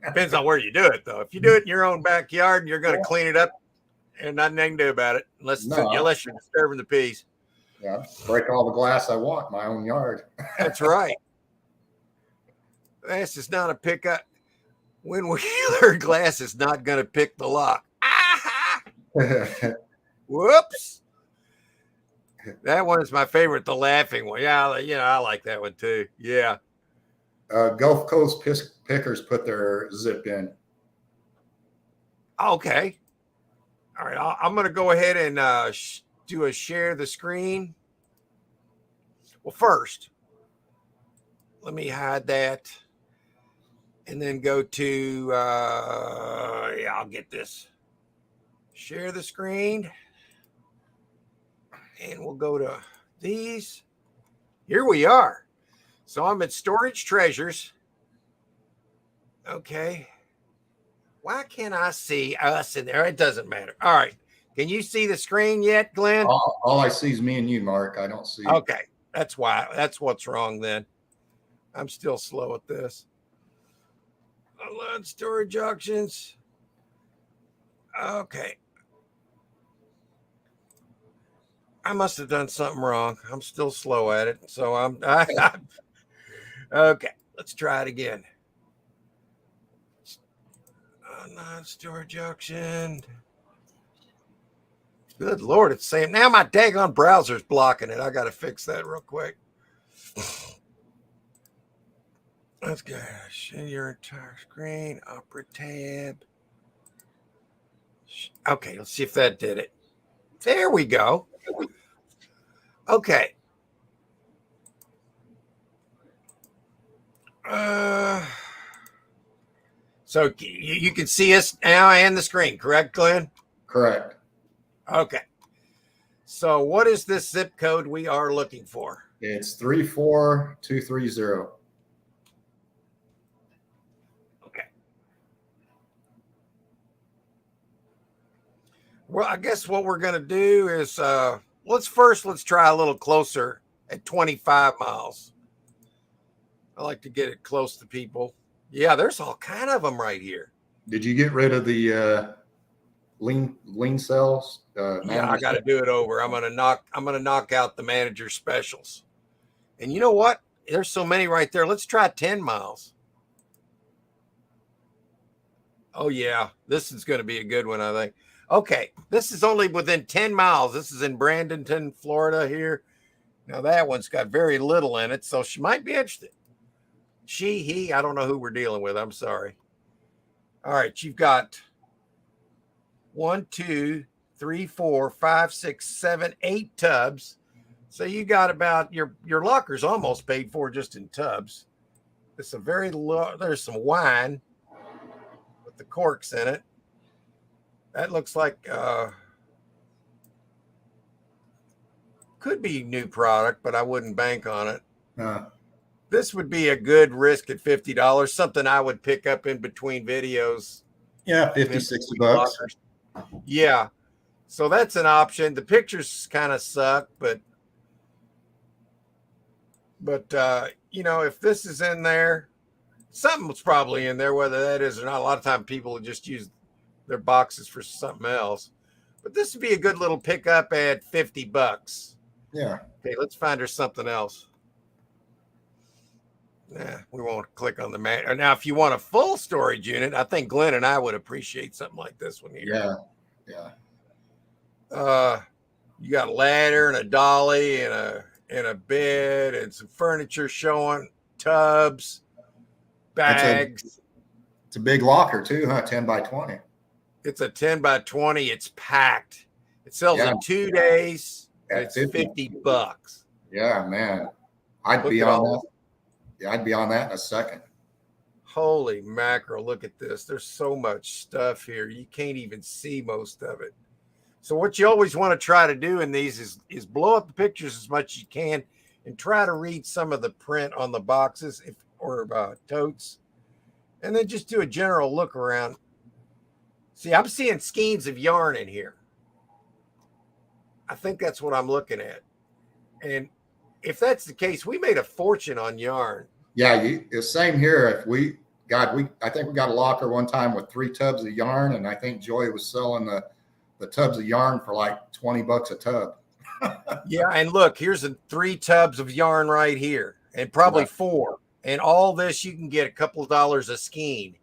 Depends on where you do it, though. If you do it in your own backyard and you're going to clean it up, and nothing they can do about it, unless you're disturbing the peace.
Yeah, break all the glass I want in my own yard.
That's right. This is not a pickup. When we learn glass is not going to pick the lock. Ah! Whoops. That one is my favorite, the laughing one. Yeah, I like that one too. Yeah.
Gulf Coast pickers put their zip in.
Okay. All right. I'm going to go ahead and do a share the screen. Well, first, let me hide that and then go to, I'll get this. Share the screen. And we'll go to these. Here we are. So I'm at Storage Treasures. Okay. Why can't I see us in there? It doesn't matter. All right. Can you see the screen yet, Glenn?
All I see is me and you, Mark. I don't see.
Okay. That's why. That's what's wrong then. I'm still slow at this. Online storage auctions. Okay. I must have done something wrong. I'm still slow at it. So I'm okay. Let's try it again. Online storage auction. Good Lord, it's saying now my daggone browser's blocking it. I got to fix that real quick. Let's go. Share your entire screen. Opera tab. Okay, let's see if that did it. There we go. Okay. So you can see us now and the screen, correct, Glenn?
Correct.
Okay. So what is this zip code we are looking for?
It's 34230.
Well, I guess what we're going to do is let's try a little closer at 25 miles. I like to get it close to people. Yeah, there's all kind of them right here.
Did you get rid of the lean cells?
Yeah, I got to do it over. I'm gonna knock out the manager specials. And you know what? There's so many right there. Let's try 10 miles. Oh yeah, this is going to be a good one, I think. Okay, this is only within 10 miles. This is in Bradenton, Florida here. Now that one's got very little in it, so she might be interested. He, I don't know who we're dealing with. I'm sorry. All right, you've got 1, 2, 3, 4, 5, 6, 7, 8 tubs. So you got about your locker's almost paid for just in tubs. It's a very low. There's some wine with the corks in it. That looks like could be new product, but I wouldn't bank on it. This would be a good risk at $50. Something I would pick up in between videos.
Yeah, 50, 60 bucks.
Yeah. So that's an option. The pictures kind of suck, but you know, if this is in there, something's probably in there, whether that is or not. A lot of times people just use their boxes for something else. But this would be a good little pickup at 50 bucks.
Yeah.
Okay, let's find her something else. Nah, we won't click on the man. Now, if you want a full storage unit, I think Glenn and I would appreciate something like this one here.
Yeah.
You got a ladder and a dolly and a bed and some furniture showing, tubs, bags.
It's a big locker too, huh? 10 by 20.
It's a 10 by 20. It's packed. It sells in 2 days. And it's 50 bucks.
Yeah, man. I'd be on that. Yeah, I'd be on that in a second.
Holy mackerel, look at this. There's so much stuff here. You can't even see most of it. So what you always want to try to do in these is blow up the pictures as much as you can and try to read some of the print on the boxes or totes. And then just do a general look around. See, I'm seeing skeins of yarn in here. I think that's what I'm looking at. And if that's the case, we made a fortune on yarn.
Yeah, the same here. I think we got a locker one time with 3 tubs of yarn, and I think Joy was selling the tubs of yarn for like 20 bucks a tub.
Yeah, and look, here's 3 tubs of yarn right here, and probably 4. And all this you can get a couple of dollars a skein.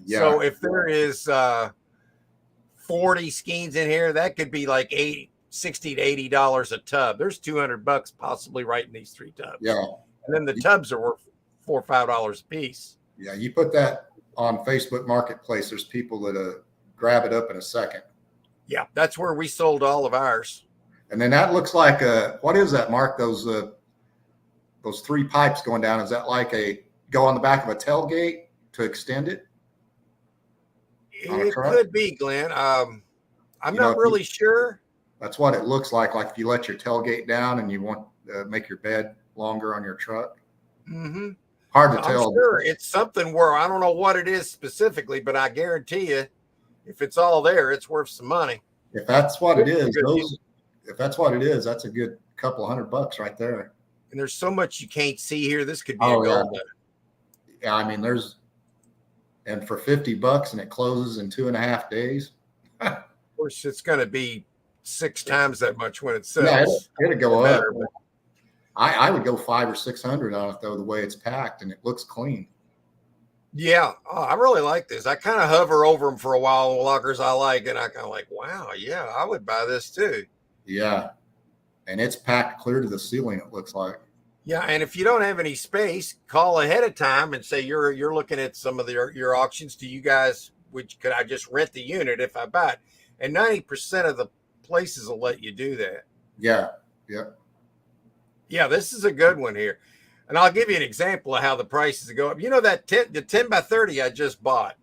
Yeah. So if there is 40 skeins in here, that could be like $60 to $80 a tub. There's 200 bucks possibly right in these 3 tubs.
Yeah.
And then the tubs are worth $4 or $5 a piece.
Yeah, you put that on Facebook Marketplace, there's people that grab it up in a second.
Yeah, that's where we sold all of ours.
And then that looks like what is that, Mark? Those 3 pipes going down. Is that like go on the back of a tailgate to extend it?
It could be, Glenn. I'm not really sure.
That's what it looks like. Like if you let your tailgate down and you want to make your bed longer on your truck.
Mm-hmm.
Hard to tell.
Sure, it's something where I don't know what it is specifically, but I guarantee you, if it's all there, it's worth some money.
If that's what it is, that's a good couple of $100 right there.
And there's so much you can't see here. This could be a gold mine.
Yeah, I mean, and for $50 and it closes in 2.5 days.
Of course, it's going to be 6 times that much when it sells.
Yeah, it'll go up. I would go 500 or 600 on it though, the way it's packed and it looks clean.
Yeah, I really like this. I kind of hover over them for a while. The lockers I like, and I kind of like, wow, yeah, I would buy this too.
Yeah, and it's packed clear to the ceiling. It looks like.
Yeah, and if you don't have any space, call ahead of time and say you're looking at some of your auctions. Do you guys? Could I just rent the unit if I buy it? And 90% of the places will let you do that.
Yeah.
Yeah, this is a good one here. And I'll give you an example of how the prices go up. You know that the 10 by 30 I just bought.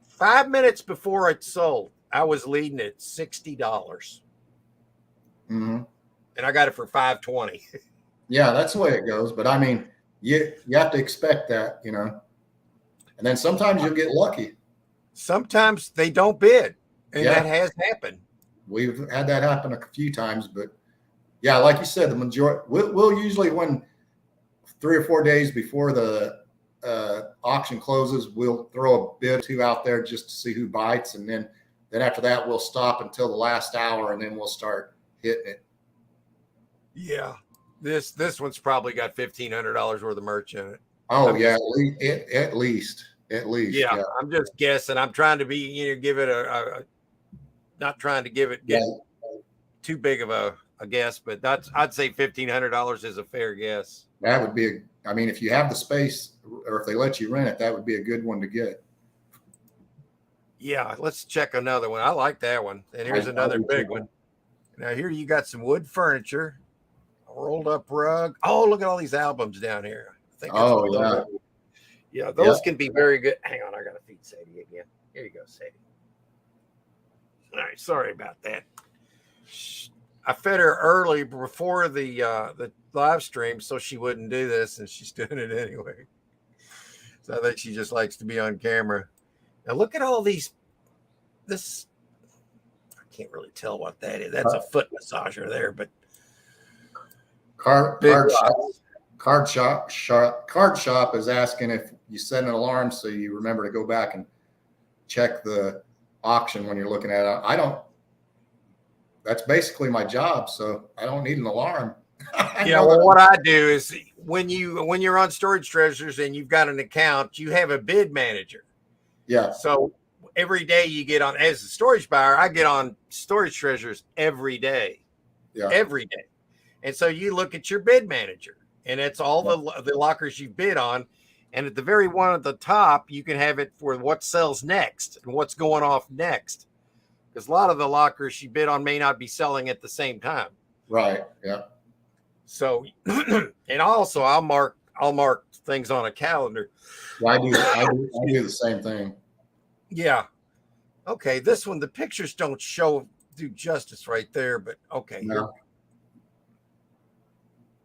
5 minutes before it sold, I was leading at $60.
Mm-hmm.
And I got it for $5.20.
Yeah, that's the way it goes. But I mean, you have to expect that, you know. And then sometimes you'll get lucky.
Sometimes they don't bid. And that has happened.
We've had that happen a few times, but yeah, like you said, the majority we'll usually, when 3 or 4 days before the auction closes, we'll throw a bid or two out there just to see who bites, and then after that we'll stop until the last hour, and then we'll start hitting it.
Yeah, this one's probably got $1,500 worth of merch in it.
Oh yeah, at least.
Yeah, I'm just guessing. I'm trying to be, give it a not trying to get too big of a guess, but I'd say $1,500 is a fair guess.
That would be if you have the space, or if they let you rent it, that would be a good one to get.
Yeah, let's check another one. I like that one. And here's another big one. Now here you got some wood furniture, a rolled up rug. Oh, look at all these albums down here. I think that's yeah, those can be very good. Hang on, I gotta feed Sadie again. Here you go, Sadie. All right, sorry about that. I fed her early before the live stream, so she wouldn't do this, and she's doing it anyway. So I think she just likes to be on camera. Now look at all these. This, I can't really tell what that is. That's a foot massager there, but
Card shop is asking if you set an alarm so you remember to go back and check the auction when you're looking at it. I don't. That's basically my job, so I don't need an alarm.
Yeah, well, what I do is when you're on Storage Treasures and you've got an account, you have a bid manager.
Yeah.
So every day you get on, as a storage buyer, I get on Storage Treasures every day.
Yeah.
Every day. And so you look at your bid manager, and it's all the lockers you bid on. And at the very one at the top, you can have it for what sells next and what's going off next. Because a lot of the lockers you bid on may not be selling at the same time.
Right. Yeah.
So, and also I'll mark things on a calendar.
Well, I do the same thing.
Yeah. Okay. This one, the pictures don't do justice right there, but okay.
No.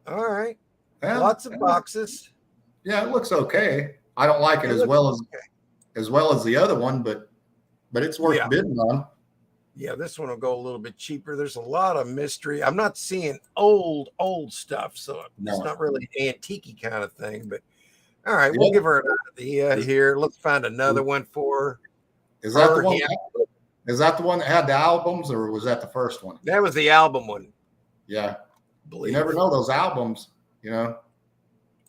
All right.
Yeah,
lots of boxes.
Yeah, it looks okay. I don't like it as well as the other one, but it's worth bidding on.
Yeah, this one will go a little bit cheaper. There's a lot of mystery. I'm not seeing old stuff, so it's not really an antique kind of thing. But all right, we'll give her an idea here. Let's find another one for her.
Is that the one? Yeah. Is that the one that had the albums, or was that the first one?
That was the album one.
Yeah, you never know those albums.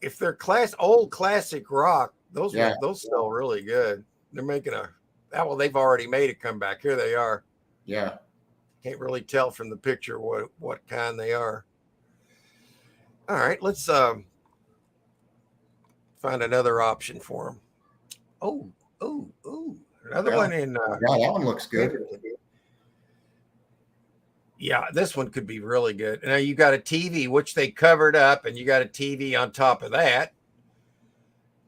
If they're old classic rock, those sell really good. They're making they've already made a comeback. Here they are.
Yeah.
Can't really tell from the picture what kind they are. All right, let's find another option for them. Oh, another one in.
Yeah, that one looks good.
Yeah, this one could be really good. Now you got a TV, which they covered up, and you got a TV on top of that.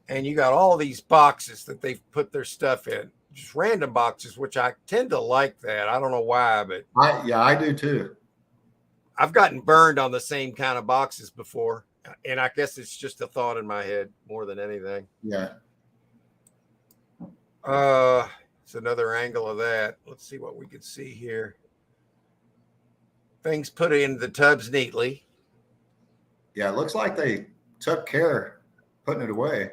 And you got all these boxes that they've put their stuff in. Just random boxes, which I tend to like that. I don't know why, but
I do too.
I've gotten burned on the same kind of boxes before, and I guess it's just a thought in my head more than anything.
Yeah.
It's another angle of that. Let's see what we can see here. Things put in the tubs neatly.
Yeah, it looks like they took care putting it away.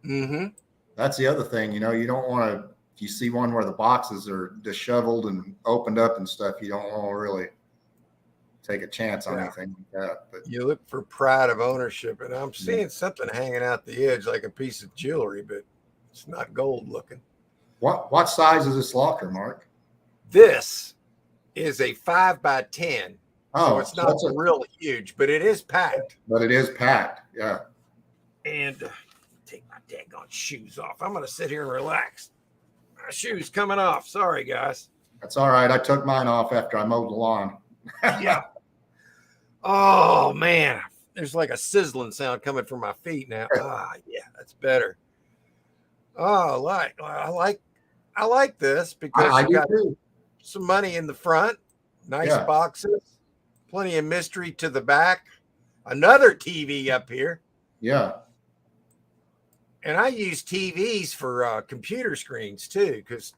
Mm-hmm.
That's the other thing, you don't want to. If you see one where the boxes are disheveled and opened up and stuff, you don't want to really take a chance on anything like that. But
you look for pride of ownership, and I'm seeing something hanging out the edge like a piece of jewelry, but it's not gold looking.
What size is this locker, Mark?
This is a 5x10.
Oh,
so it's not real huge, but it is packed.
But it is packed, yeah.
And take my daggone shoes off. I'm going to sit here and relax. My shoes coming off. Sorry, guys.
That's all right. I took mine off after I mowed the lawn.
Yeah. Oh, man. There's like a sizzling sound coming from my feet now. Yeah, that's better. Oh, I like this because you got some money in the front, nice boxes, plenty of mystery to the back, another TV up here.
Yeah. And
I use TVs for computer screens too, because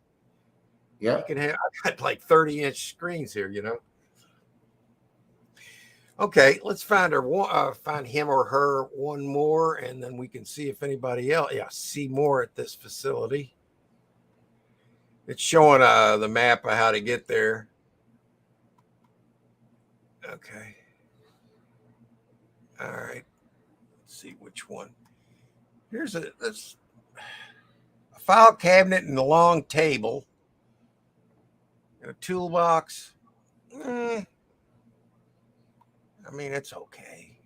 You can have, I got like 30-inch screens here, you know. Okay, let's find find him or her one more, and then we can see if anybody else. Yeah, see more at this facility. It's showing the map of how to get there. Okay. All right. Let's see which one. Here's a file cabinet and a long table. And a toolbox. I mean, it's okay.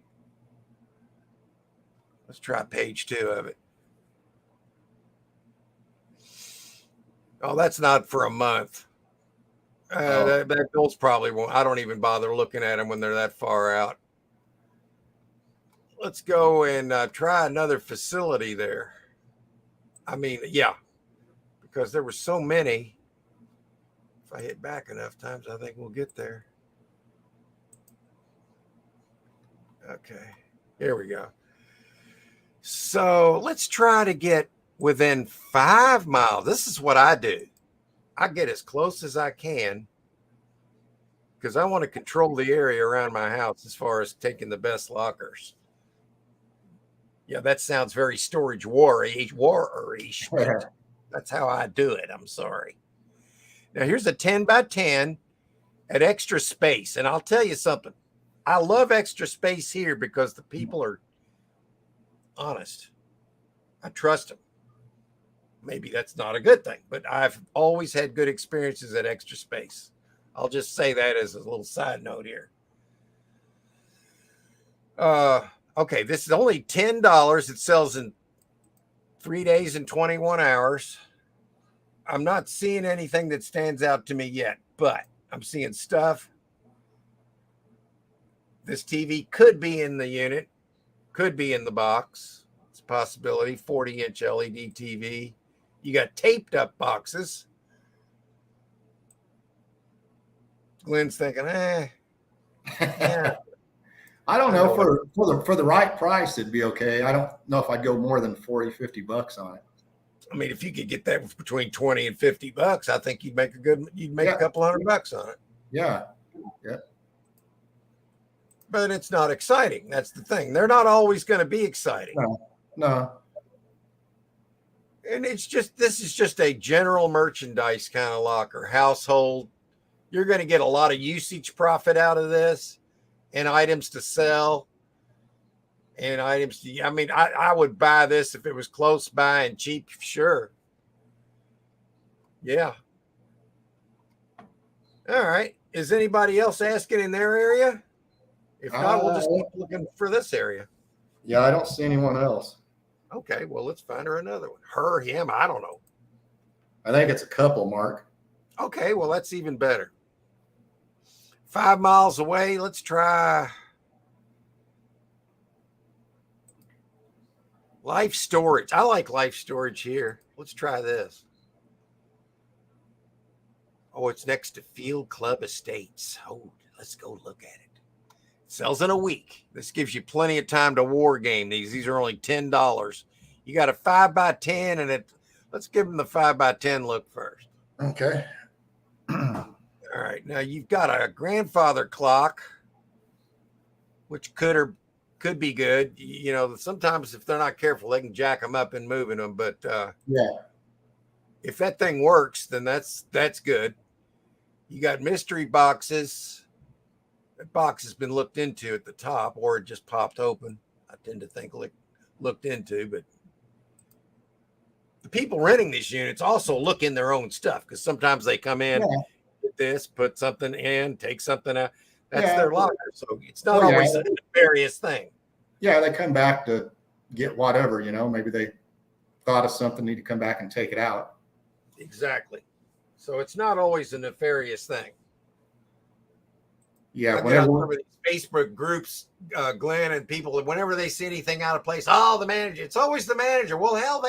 Let's try page 2 of it. Oh, that's not for a month. Those probably won't. I don't even bother looking at them when they're that far out. Let's go and try another facility there. I mean, yeah, because there were so many. If I hit back enough times, I think we'll get there. Okay, here we go. So let's try to get within 5 miles. This is what I do. I get as close as I can because I want to control the area around my house as far as taking the best lockers. Yeah, that sounds very storage war-ish. That's how I do it. I'm sorry. Now, here's a 10 by 10 at Extra Space. And I'll tell you something. I love Extra Space here because the people are honest. I trust them. Maybe that's not a good thing, but I've always had good experiences at Extra Space. I'll just say that as a little side note here. Okay, this is only $10. It sells in 3 days and 21 hours. I'm not seeing anything that stands out to me yet, but I'm seeing stuff. This TV could be in the unit, could be in the box. It's a possibility. 40-inch LED TV. You got taped up boxes. Glenn's thinking, yeah.
I don't know, for the right price, it'd be okay. I don't know if I'd go more than 40, 50 bucks on it.
I mean, if you could get that between 20 and 50 bucks, I think you'd make a couple $100 on it.
Yeah.
But it's not exciting. That's the thing. They're not always going to be exciting.
No.
And this is just a general merchandise kind of locker, household. You're going to get a lot of usage profit out of this and items to sell and items to, I mean, I would buy this if it was close by and cheap. Sure. Yeah. All right. Is anybody else asking in their area? If not, we'll just keep looking for this area.
Yeah, I don't see anyone else.
Okay, well, let's find her another one. Her, him, I don't know.
I think it's a couple, Mark.
Okay, well, that's even better. 5 miles away, let's try Life Storage. I like Life Storage here. Let's try this. Oh, it's next to Field Club Estates. Oh, let's go look at it. Sells in a week. This gives you plenty of time to war game these. These are only $10. You got a 5 by 10 and let's give them the 5 by 10 look first.
Okay.
All right. Now you've got a grandfather clock, which could be good. You know, sometimes if they're not careful, they can jack them up and moving them. But
yeah,
if that thing works, then that's good. You got mystery boxes. That box has been looked into at the top, or it just popped open. I tend to think looked into, but the people renting these units also look in their own stuff because sometimes they come in, get this, put something in, take something out. That's their locker. So it's not always a nefarious thing.
Yeah, they come back to get whatever, you know, maybe they thought of something, need to come back and take it out.
Exactly. So it's not always a nefarious thing.
Yeah,
whenever these Facebook groups, Glenn and people, whenever they see anything out of place, the manager, it's always the manager. Well, hell,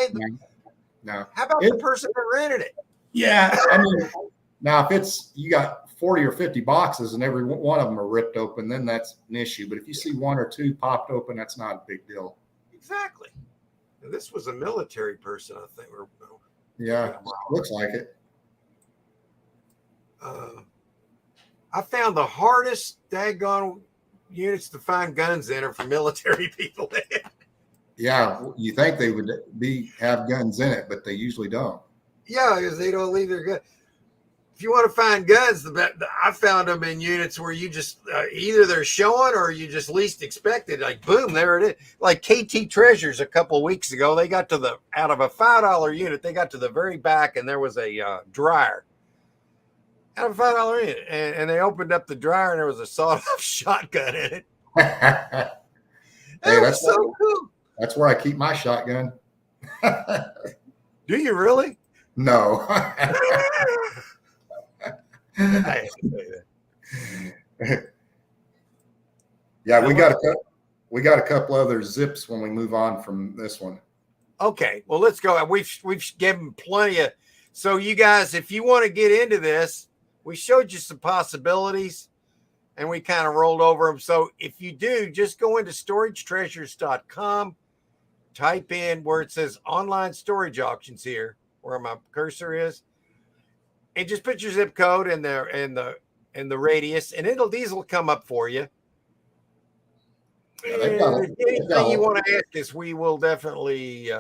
no.
How about the person that rented it?
Yeah, I mean, now if you got 40 or 50 boxes and every one of them are ripped open, then that's an issue. But if you see 1 or 2 popped open, that's not a big deal.
Exactly. Now, this was a military person, I think.
Yeah, looks like it.
I found the hardest daggone units to find guns in are for military people.
Yeah, you think they would have guns in it, but they usually don't.
Yeah, because they don't leave their gun. If you want to find guns, I found them in units where you just either they're showing or you just least expected. Like boom, there it is. Like KT Treasures a couple of weeks ago, they got to out of a $5 unit, they got to the very back, and there was a dryer out of a $5 unit, and they opened up the dryer, and there was a sawed-off shotgun in it.
Hey,
That's so cool.
That's where I keep my shotgun.
Do you really?
No.
I have to say that.
Yeah, we got a couple other zips when we move on from this one.
Okay, well, let's go. We've given plenty of. So you guys, if you want to get into this, we showed you some possibilities, and we kind of rolled over them. So if you do, just go into storagetreasures.com, type in where it says online storage auctions here, where my cursor is, and just put your zip code and the radius, and these will come up for you.
Yeah,
anything you want to ask us, we will definitely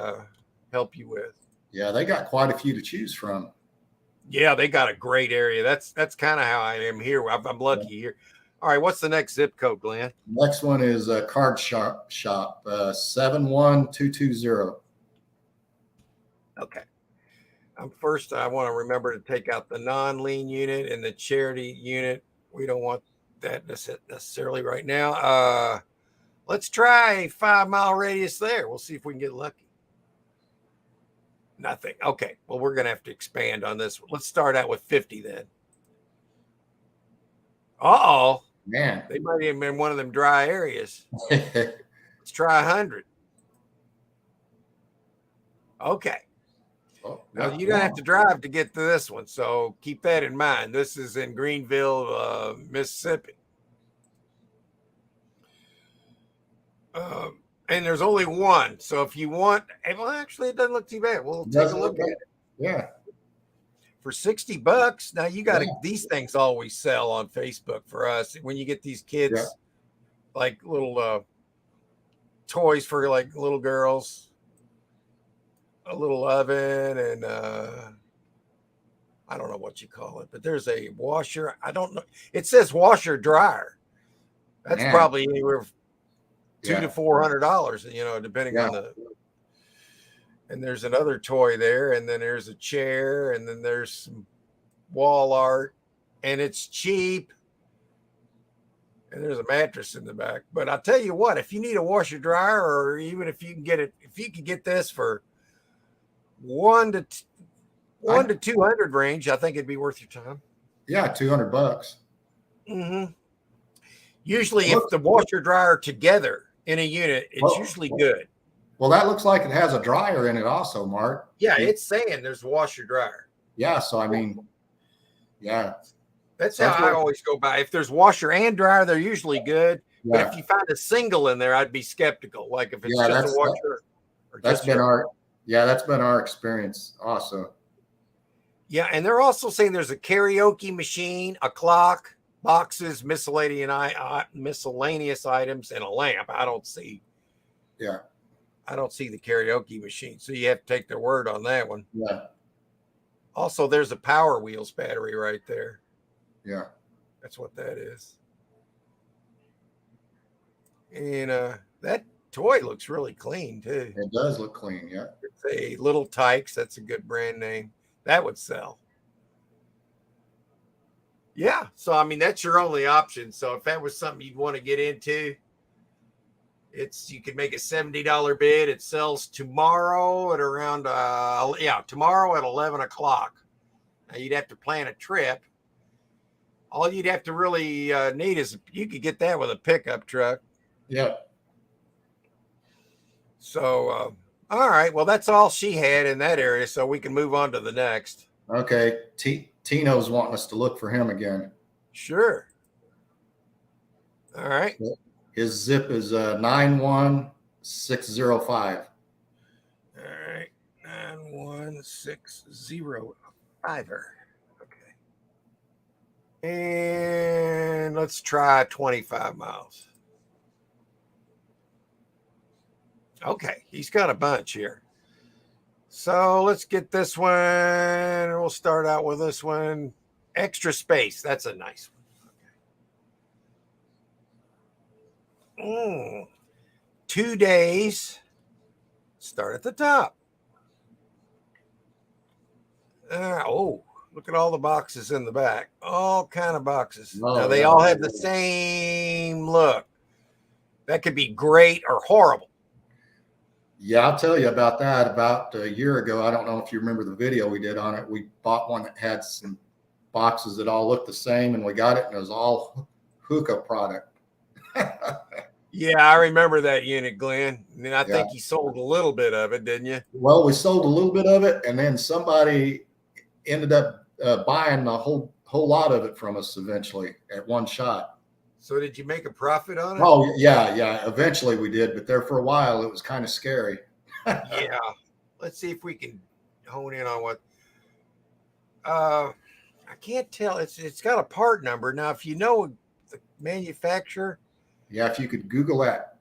help you with.
Yeah, they got quite a few to choose from.
Yeah, they got a great area. That's kind of how I am here. I'm lucky here. All right, what's the next zip code, Glenn?
Next one is Card Shop 71220.
Okay. First, I want to remember to take out the non-lean unit and the charity unit. We don't want that necessarily right now. Let's try a 5-mile radius there. We'll see if we can get lucky. Nothing. Okay. Well, we're going to have to expand on this one. Let's start out with 50 then. Uh-oh.
Man.
They might have been one of them dry areas. Let's try 100. Okay.
Oh,
now, you don't have to drive to get to this one, so keep that in mind. This is in Greenville, Mississippi. And there's only one. So if you want, well, actually, it doesn't look too bad. We'll take a look at it.
Yeah.
For $60, now you got to, these things always sell on Facebook for us. When you get these kids, like little toys for like little girls, a little oven, and I don't know what you call it, but there's a washer. I don't know. It says washer dryer. That's probably anywhere $200 to $400, depending on the. And there's another toy there, and then there's a chair, and then there's some wall art, and it's cheap. And there's a mattress in the back. But I'll tell you what, if you need a washer dryer, or even if you can get it, if you can get this for $100 to $200 range, I think it'd be worth your time.
Yeah, $200.
Mm-hmm. Usually, if the washer dryer together in a unit, it's usually good.
Well, that looks like it has a dryer in it also, Mark.
Yeah, it's saying there's a washer dryer.
Yeah, so I mean, yeah.
That's how I always go by. If there's washer and dryer, they're usually good. Yeah. But if you find a single in there, I'd be skeptical. Like if it's just a washer.
That's been our experience also.
Yeah, and they're also saying there's a karaoke machine, a clock, boxes, miscellaneous items, and a lamp. I don't see the karaoke machine, so you have to take their word on that one.
Yeah.
Also, there's a Power Wheels battery right there.
Yeah.
That's what that is. And that toy looks really clean, too.
It does look clean, yeah.
It's a Little Tykes. That's a good brand name. That would sell. Yeah. So, I mean, that's your only option. So, if that was something you'd want to get into, you could make a $70 bid. It sells tomorrow at around tomorrow at 11 o'clock. Now you'd have to plan a trip. All you'd have to really need is you could get that with a pickup truck.
Yeah.
So all right, well, that's all she had in that area, so we can move on to the next.
Okay. Tino's wanting us to look for him again.
Sure. All right.
His zip is 91605.
All right, 91605. Okay. And let's try 25 miles. Okay, he's got a bunch here. So let's get this one. We'll start out with this one. Extra space. That's a nice one. 2 days. Start at the top. Look at all the boxes in the back. All kind of boxes.
Oh,
now they all have the same look. That could be great or horrible.
Yeah, I'll tell you about that. About a year ago, I don't know if you remember the video we did on it. We bought one that had some boxes that all looked the same, and we got it, and it was all hookah product.
Yeah, I remember that unit, Glenn. And I think you sold a little bit of it, didn't you?
Well, we sold a little bit of it, and then somebody ended up buying a whole lot of it from us eventually at one shot.
So did you make a profit on it?
Oh, yeah. Eventually we did, but there for a while it was kind of scary.
Yeah. Let's see if we can hone in on what. I can't tell. It's got a part number. Now, if you know the manufacturer.
Yeah, if you could Google that.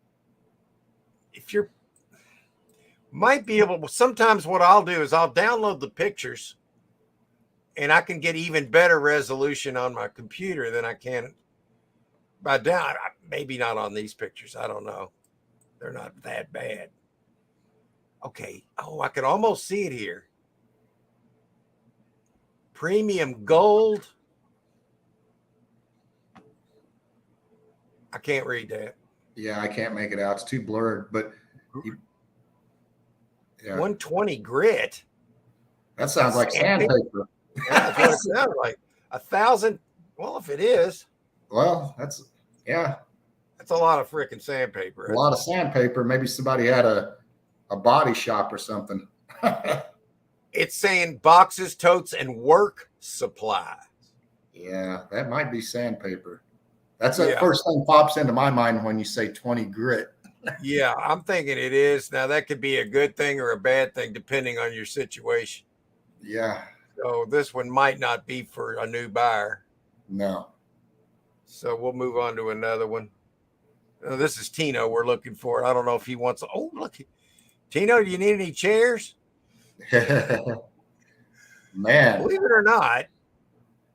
If you're might be able, sometimes what I'll do is I'll download the pictures and I can get even better resolution on my computer than I can by down. Maybe not on these pictures. I don't know. They're not that bad. Okay. Oh, I can almost see it here. Premium gold. I can't read that.
Yeah, I can't make it out. It's too blurred, but
yeah. 120 grit.
That sounds like sandpaper.
That's what it sounds like. 1,000. Well, if it is.
Well, that's
a lot of freaking sandpaper.
A lot of sandpaper. Maybe somebody had a body shop or something.
It's saying boxes, totes, and work supplies.
Yeah, that might be sandpaper. That's the first thing pops into my mind when you say 20 grit.
Yeah, I'm thinking it is. Now, that could be a good thing or a bad thing, depending on your situation.
Yeah.
So this one might not be for a new buyer.
No.
So we'll move on to another one. This is Tino we're looking for. I don't know if he wants. Oh, look. Tino, do you need any chairs?
Man.
Believe it or not,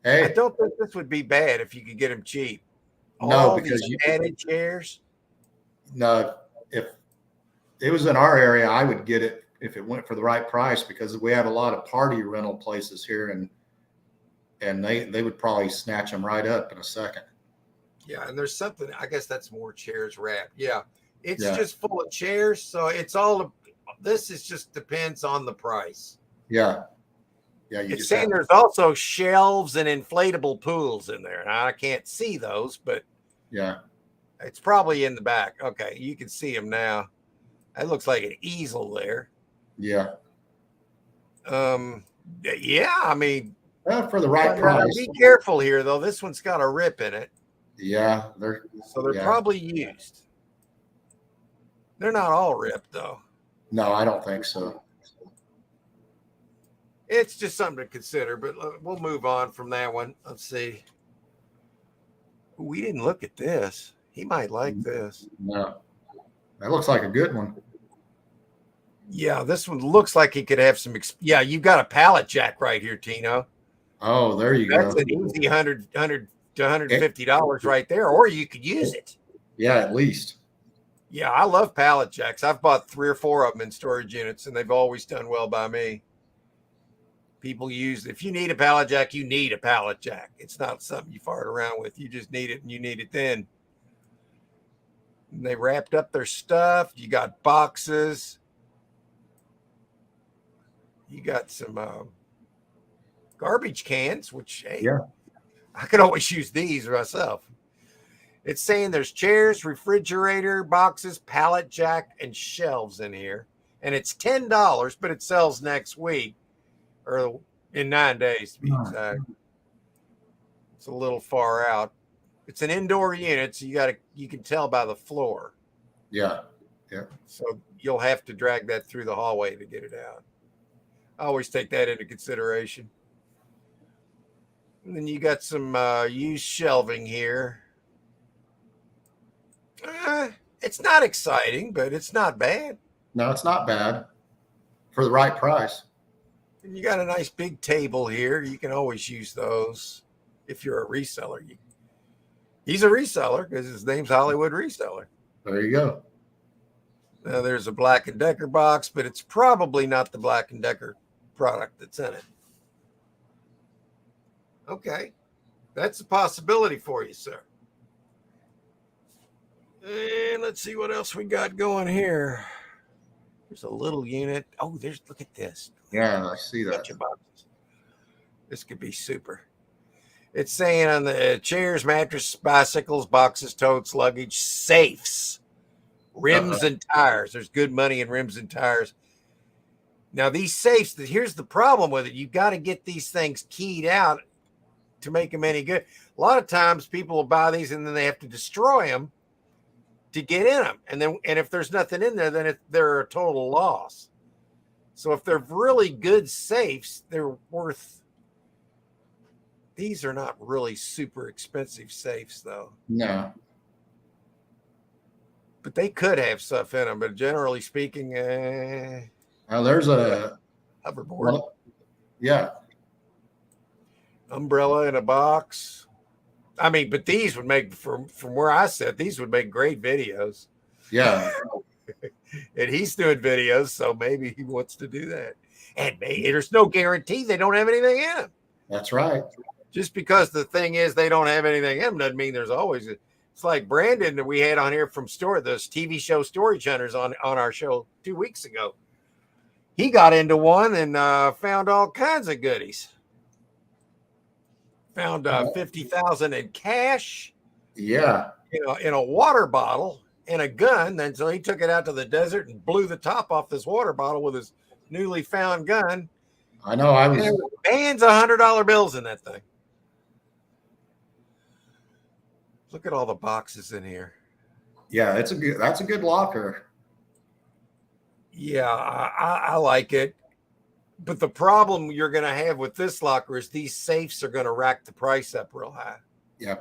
hey,
I don't think this would be bad if you could get them cheap.
No, because you
added chairs.
No, if it was in our area, I would get it if it went for the right price, because we have a lot of party rental places here, and they would probably snatch them right up in a second.
Yeah, and there's something, I guess that's more chairs wrapped. Yeah, it's just full of chairs, so it's all. This is just depends on the price.
Yeah. Yeah,
it's saying there's also shelves and inflatable pools in there. Now, I can't see those, but
yeah,
it's probably in the back. Okay, you can see them now. That looks like an easel there.
Yeah.
Yeah, I mean,
for the right price.
Be careful here, though. This one's got a rip in it.
Yeah,
they're probably used. They're not all ripped, though.
No, I don't think so.
It's just something to consider, but we'll move on from that one. Let's see. We didn't look at this. He might like this.
No, that looks like a good one.
Yeah, this one looks like he could have some. Yeah, you've got a pallet jack right here, Tino.
Oh, there you go.
That's an easy $100 to $150 right there, or you could use it.
Yeah, at least.
Yeah, I love pallet jacks. I've bought 3 or 4 of them in storage units, and they've always done well by me. People use, if you need a pallet jack, you need a pallet jack. It's not something you fart around with. You just need it, and you need it then. And they wrapped up their stuff. You got boxes. You got some garbage cans, which, hey, I could always use these myself. It's saying there's chairs, refrigerator, boxes, pallet jack, and shelves in here. And it's $10, but it sells next week. Or in 9 days, to be exact. It's a little far out. It's an indoor unit, so you can tell by the floor.
Yeah. Yeah.
So you'll have to drag that through the hallway to get it out. I always take that into consideration. And then you got some used shelving here. It's not exciting, but it's not bad.
No, it's not bad for the right price.
And you got a nice big table here. You can always use those if you're a reseller. He's a reseller because his name's Hollywood Reseller.
There you go.
Now there's a Black & Decker box, but it's probably not the Black & Decker product that's in it. Okay. That's a possibility for you, sir. And let's see what else we got going here. There's a little unit. Oh, look at this.
Yeah, I see that.
Bunch of boxes. This could be super. It's saying on the chairs, mattress, bicycles, boxes, totes, luggage, safes, rims and tires. There's good money in rims and tires. Now these safes, here's the problem with it. You've got to get these things keyed out to make them any good. A lot of times people will buy these and then they have to destroy them to get in them. And if there's nothing in there, then they're a total loss. So if they're really good safes, they're worth. These are not really super expensive safes, though.
No.
But they could have stuff in them. But generally speaking,
There's a
hoverboard,
well, yeah.
umbrella in a box. I mean, but these would make, from where I sit, these would make great videos.
Yeah.
And he's doing videos, so maybe he wants to do that. And there's no guarantee they don't have anything in them.
That's right.
Just because the thing is they don't have anything in them doesn't mean there's always. It's like Brandon that we had on here from those TV show Storage Hunters on our show 2 weeks ago. He got into one and found all kinds of goodies. Found $50,000 in cash.
Yeah.
In a water bottle and a gun. Then so he took it out to the desert and blew the top off this water bottle with his newly found gun.
I know. I was.
There were bands of $100 bills in that thing. Look at all the boxes in here.
Yeah, that's a good locker.
Yeah, I like it. But the problem you're going to have with this locker is these safes are going to rack the price up real high.
Yeah.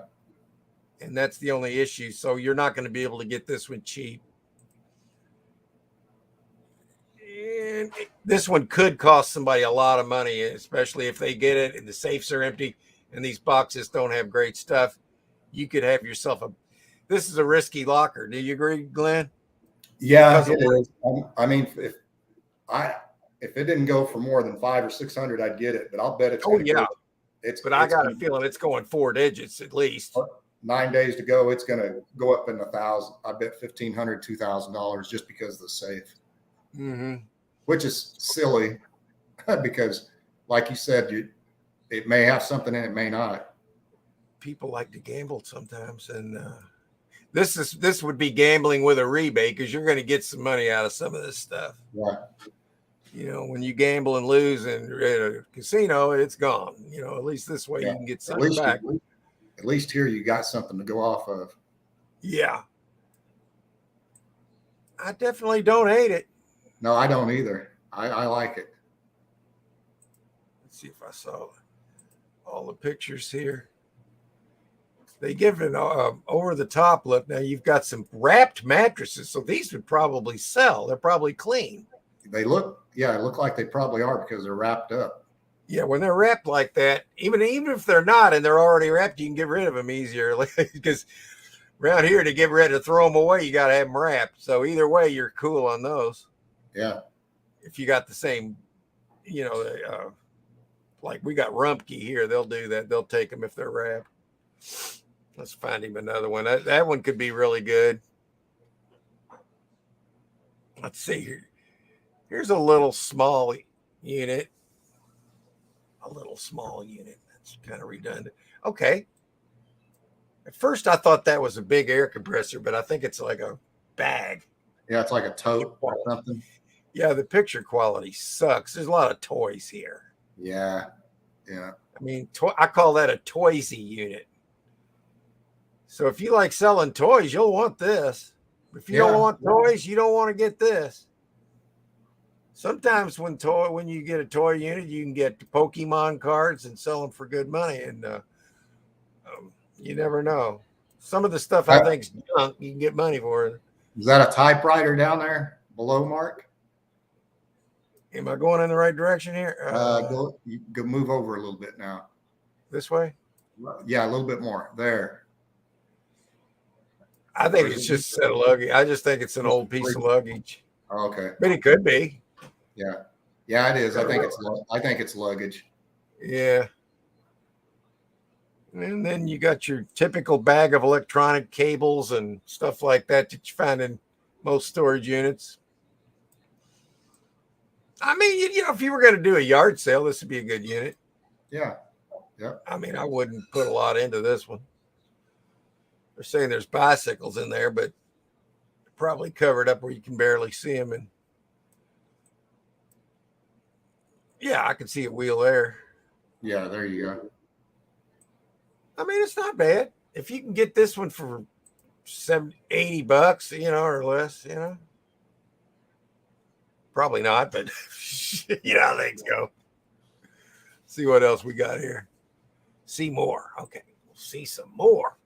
And that's the only issue. So you're not going to be able to get this one cheap. And this one could cost somebody a lot of money, especially if they get it and the safes are empty and these boxes don't have great stuff. You could have yourself this is a risky locker. Do you agree, Glenn?
Yeah, it is. I mean, if it didn't go for more than $500 or $600, I'd get it. But I'll bet it's.
Oh yeah. I got a
gonna,
feeling it's going 4 digits at least.
9 days to go. It's going to go up in $1,000. I bet $1,500, $2,000 just because of the safe.
Mm-hmm.
Which is silly because, like you said, it may have something in it, may not.
People like to gamble sometimes, and this would be gambling with a rebate because you're going to get some money out of some of this stuff.
Right.
When you gamble and lose in a casino, it's gone. At least this way you can get something back.
At least here you got something to go off of.
Yeah. I definitely don't hate it.
No, I don't either. I like it.
Let's see if I saw all the pictures here. They give an over the top look. Now you've got some wrapped mattresses, so these would probably sell. They're probably clean.
They look like they probably are because they're wrapped up.
Yeah, when they're wrapped like that, even if they're not and they're already wrapped, you can get rid of them easier. Because around here to get ready to throw them away, you got to have them wrapped. So either way, you're cool on those.
Yeah.
If you got the same, like we got Rumpke here, they'll do that. They'll take them if they're wrapped. Let's find him another one. That one could be really good. Let's see here. Here's a little small unit. That's kind of redundant. Okay. At first, I thought that was a big air compressor, but I think it's like a bag.
Yeah, it's like a tote or something.
Yeah, the picture quality sucks. There's a lot of toys here.
Yeah. Yeah.
I mean, I call that a toysy unit. So if you like selling toys, you'll want this. If you don't want toys, you don't want to get this. Sometimes when you get a toy unit, you can get Pokemon cards and sell them for good money, and you never know. Some of the stuff I think's junk, you can get money for it.
Is that a typewriter down there below, Mark?
Am I going in the right direction here?
Go move over a little bit now.
This way?
Yeah, a little bit more. There.
I think it's just a set of luggage. I just think it's an old piece of luggage.
Oh, okay.
But it could be.
Yeah. Yeah, it is. I think it's luggage.
Yeah. And then you got your typical bag of electronic cables and stuff like that you find in most storage units. I mean, you know, if you were going to do a yard sale, this would be a good unit.
Yeah. Yeah.
I mean, I wouldn't put a lot into this one. They're saying there's bicycles in there, but probably covered up where you can barely see them. And yeah, I can see a wheel there.
Yeah, there you go.
I mean, it's not bad. If you can get this one for $80, you know, or less, you know. Probably not, but you know how things go. See what else we got here. See more. Okay, we'll see some more.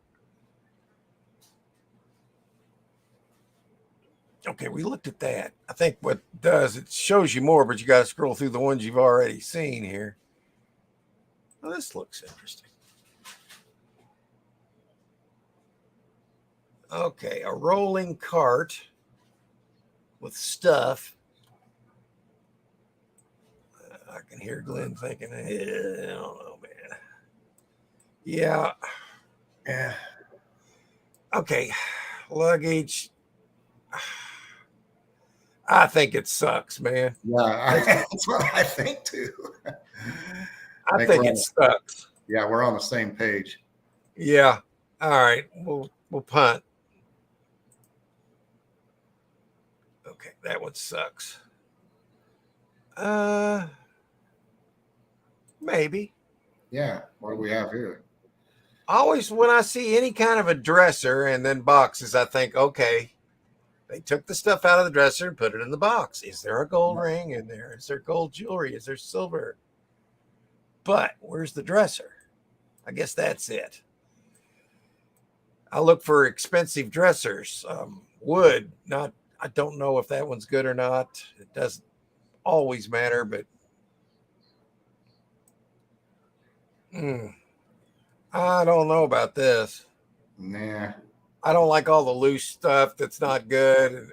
Okay, we looked at that. I think what it does, it shows you more, but you got to scroll through the ones you've already seen here. Well, this looks interesting. Okay, a rolling cart with stuff. I can hear Glenn thinking, I don't know, man. Yeah.
Yeah.
Okay, luggage. I think it sucks, man.
Yeah, that's what I think too.
I think it sucks.
Yeah, we're on the same page.
Yeah. All right. We'll punt. Okay, that one sucks. Maybe.
Yeah. What do we have here?
Always when I see any kind of a dresser and then boxes, I think, okay, they took the stuff out of the dresser and put it in the box. Is there a gold ring in there? Is there gold jewelry? Is there silver? But where's the dresser? I guess that's it. I look for expensive dressers. Wood, not, I don't know if that one's good or not. It doesn't always matter, but I don't know about this.
Nah.
I don't like all the loose stuff that's not good.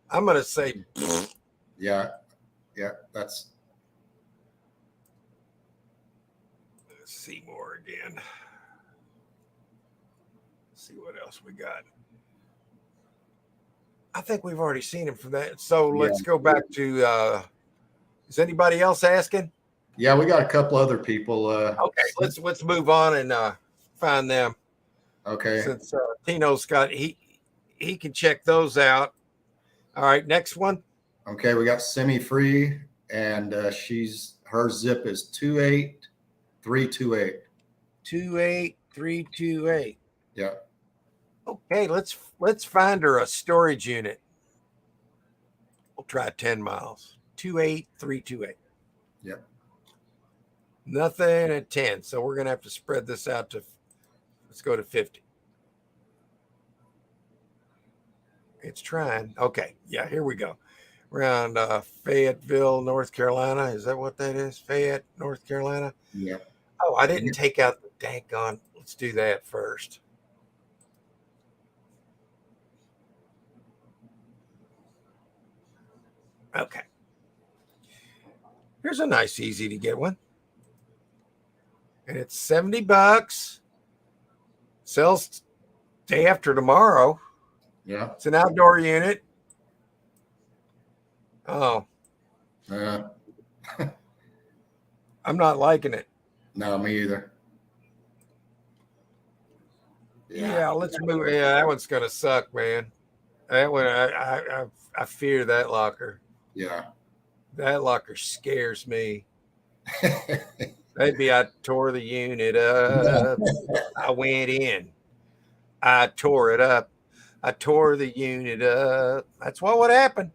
I'm going to say,
yeah, that's.
Let's see more again. Let's see what else we got. I think we've already seen him from that. So let's go back to, is anybody else asking?
Yeah, we got a couple other people.
Okay, let's move on and find them.
Okay.
Since Tino's got, he can check those out. All right, next one.
Okay, we got semi-free, and her zip is 28328.
28328.
Yeah.
Okay, let's find her a storage unit. We'll try 10 miles. 28328.
Yep.
Nothing at 10. So we're going to have to spread this out to, let's go to 50. It's trying. Okay. Yeah, here we go. Around Fayetteville, North Carolina. Is that what that is? Fayette, North Carolina?
Yeah.
Oh, I didn't take out the daggone. Let's do that first. Okay. Here's a nice, easy to get one. And it's $70. Sells day after tomorrow.
Yeah.
It's an outdoor unit. Oh.
Yeah.
I'm not liking it.
No, me either.
Yeah, let's move. Yeah, that one's gonna suck, man. That one, I fear that locker.
Yeah.
That locker scares me. Maybe I tore the unit up. I went in. I tore it up. I tore the unit up. That's what would happen.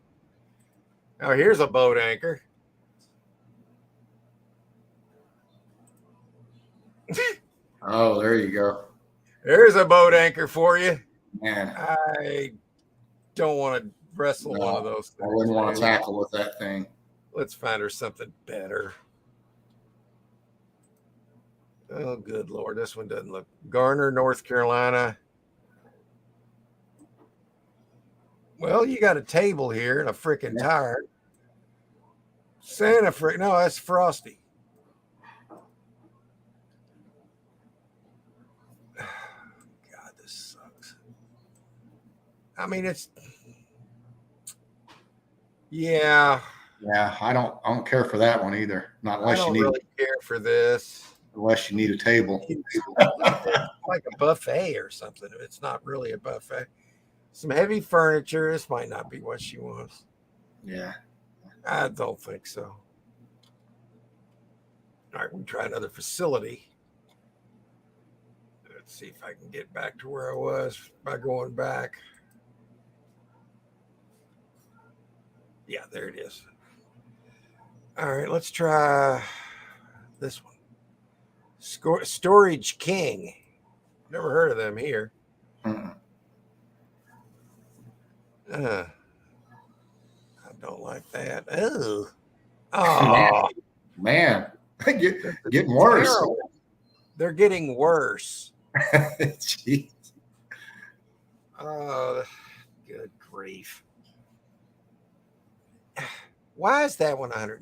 Now here's a boat anchor.
Oh, there you go.
There's a boat anchor for you.
Man,
I don't want to wrestle one of those things.
I wouldn't want to
man.
tackle with that thing.
Let's find her something better. Oh, good Lord. This one doesn't look. Garner, North Carolina. Well, you got a table here and a freaking tire. Santa frick. No, that's Frosty. God, this sucks. I mean, it's. Yeah.
Yeah, I don't care for that one either. Not
I
unless you
don't
need
really care for this.
unless you need a table.
Like a buffet or something. It's not really a buffet. Some heavy furniture. This might not be what she wants.
Yeah.
I don't think so. All right, we can try another facility. Let's see if I can get back to where I was by going back. Yeah, there it is. All right, let's try this one. Storage King. Never heard of them here.
Mm-mm.
I don't like that. Oh,
Man, getting worse.
terrible. They're getting worse.
Jeez.
Oh, good grief. Why is that one $130?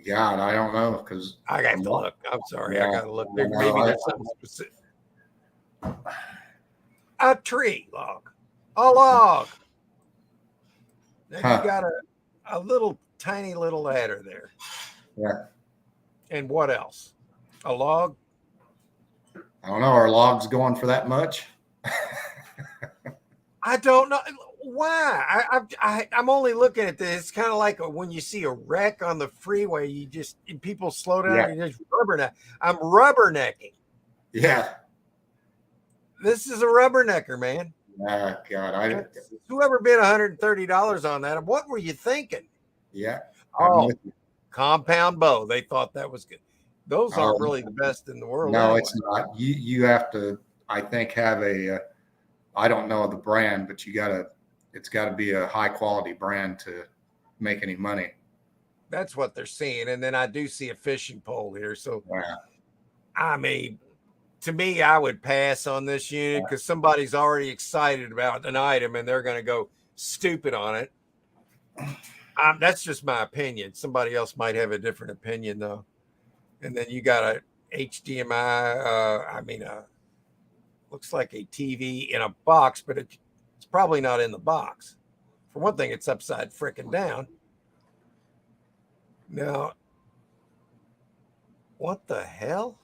God, I don't know because
I got to look. I'm sorry. I
Yeah.
got to look. Maybe there's something specific. A tree log. A log. Now you got a little tiny little ladder there.
Yeah.
And what else? A log?
I don't know. Are logs going for that much?
I don't know. Why? I'm only looking at this. It's kind of like when you see a wreck on the freeway, people slow down and you just rubberneck. I'm rubbernecking.
Yeah.
This is a rubbernecker, man.
God,
Whoever bid $130 on that, what were you thinking?
yeah.
Oh, compound bow. They thought that was good. Those aren't really the best in the world.
No,
anyway.
it's not. You have to, I think, have I don't know the brand, but it's got to be a high quality brand to make any money.
That's what they're seeing. And then I do see a fishing pole here. So,
Yeah. I
I mean, to me, I would pass on this unit because somebody's already excited about an item and they're going to go stupid on it. That's just my opinion. Somebody else might have a different opinion, though. And then you got a HDMI, looks like a TV in a box, but it's probably not in the box. For one thing, it's upside frickin' down. Now, what the hell?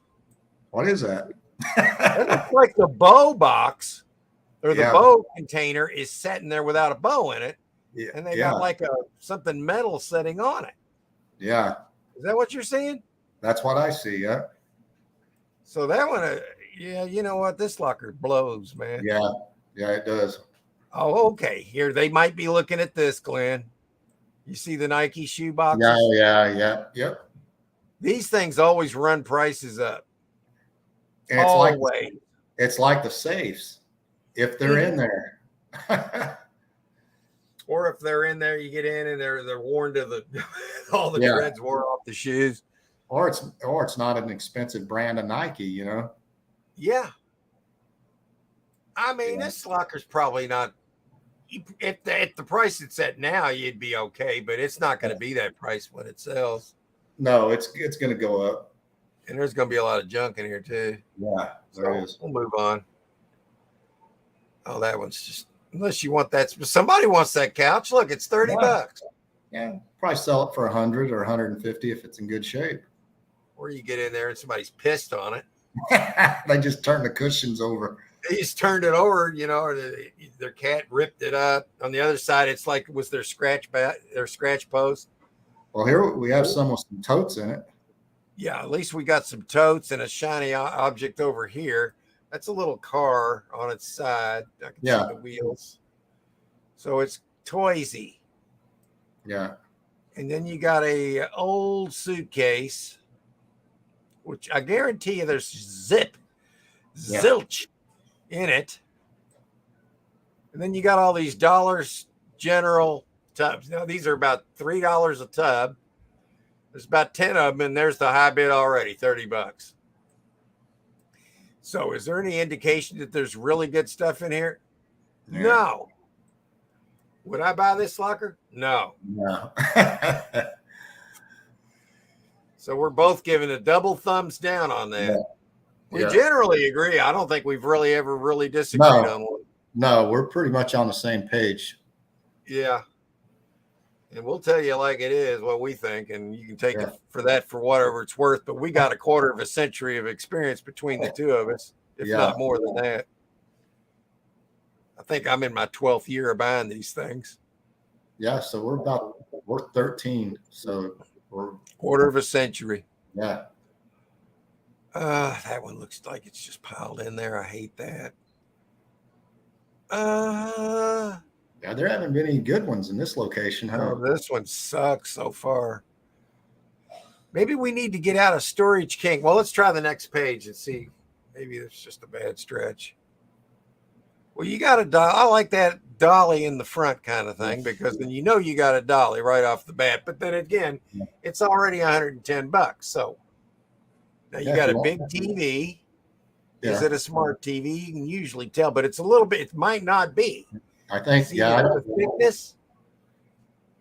What is that?
That looks like the bow box or the
Yeah.
bow container is sitting there without a bow in it.
Yeah.
And they
yeah.
got like something metal sitting on it.
Yeah.
Is that what you're seeing?
That's what I see. Yeah.
So that one, yeah, you know what? This locker blows, man.
Yeah. Yeah, it does.
Oh, okay. Here, they might be looking at this, Glenn. You see the Nike shoe boxes?
Yeah. Yep.
These things always run prices up.
And it's like the safes. If they're in there.
Or if they're in there, you get in and they're worn to the all the treads wore off the shoes.
Or it's not an expensive brand of Nike, you know.
Yeah. I mean, this locker's probably not. At the price it's at now, you'd be okay, but it's not going to be that price when it sells.
No, it's going to go up.
And there's going to be a lot of junk in here too.
Yeah, there is.
We'll move on. Oh, that one's just, unless you want that. Somebody wants that couch. Look, it's $30.
Yeah, probably sell it for 100 or 150 if it's in good shape.
Or you get in there and somebody's pissed on it.
They just turn the cushions over.
They just turned it over, you know, or their cat ripped it up. On the other side, it's like it was their scratch post.
Well, here we have some with some totes in it.
Yeah, at least we got some totes and a shiny object over here. That's a little car on its side. I can see the wheels. So it's toysy.
Yeah.
And then you got a old suitcase, which I guarantee you there's zilch in it. And then you got all these Dollars General tubs. Now these are about $3 a tub. There's about 10 of them, and there's the high bid already, $30. So is there any indication that there's really good stuff in here?
Yeah.
No. Would I buy this locker? No.
No.
So we're both giving a double thumbs down on that.
Yeah.
We
Yeah.
generally agree. I don't think we've really ever really disagreed on one.
No, we're pretty much on the same page.
Yeah. And we'll tell you like it is what we think, and you can take it for that for whatever it's worth. But we got a quarter of a century of experience between the two of us, if not more than that. I think I'm in my 12th year of buying these things.
Yeah, so we're 13, so we're
Quarter of a century.
yeah.
That one looks like it's just piled in there. I hate that.
Yeah, there haven't been any good ones in this location, huh?
Oh, this one sucks so far. Maybe we need to get out of Storage King. Well, let's try the next page and see. Maybe it's just a bad stretch. Well, you got a dolly. I like that dolly in the front kind of thing, because then you know you got a dolly right off the bat. But then again, it's already $110. So now you got a big TV. Is it a smart TV? You can usually tell, but it's a little bit. It might not be.
I think
the thickness.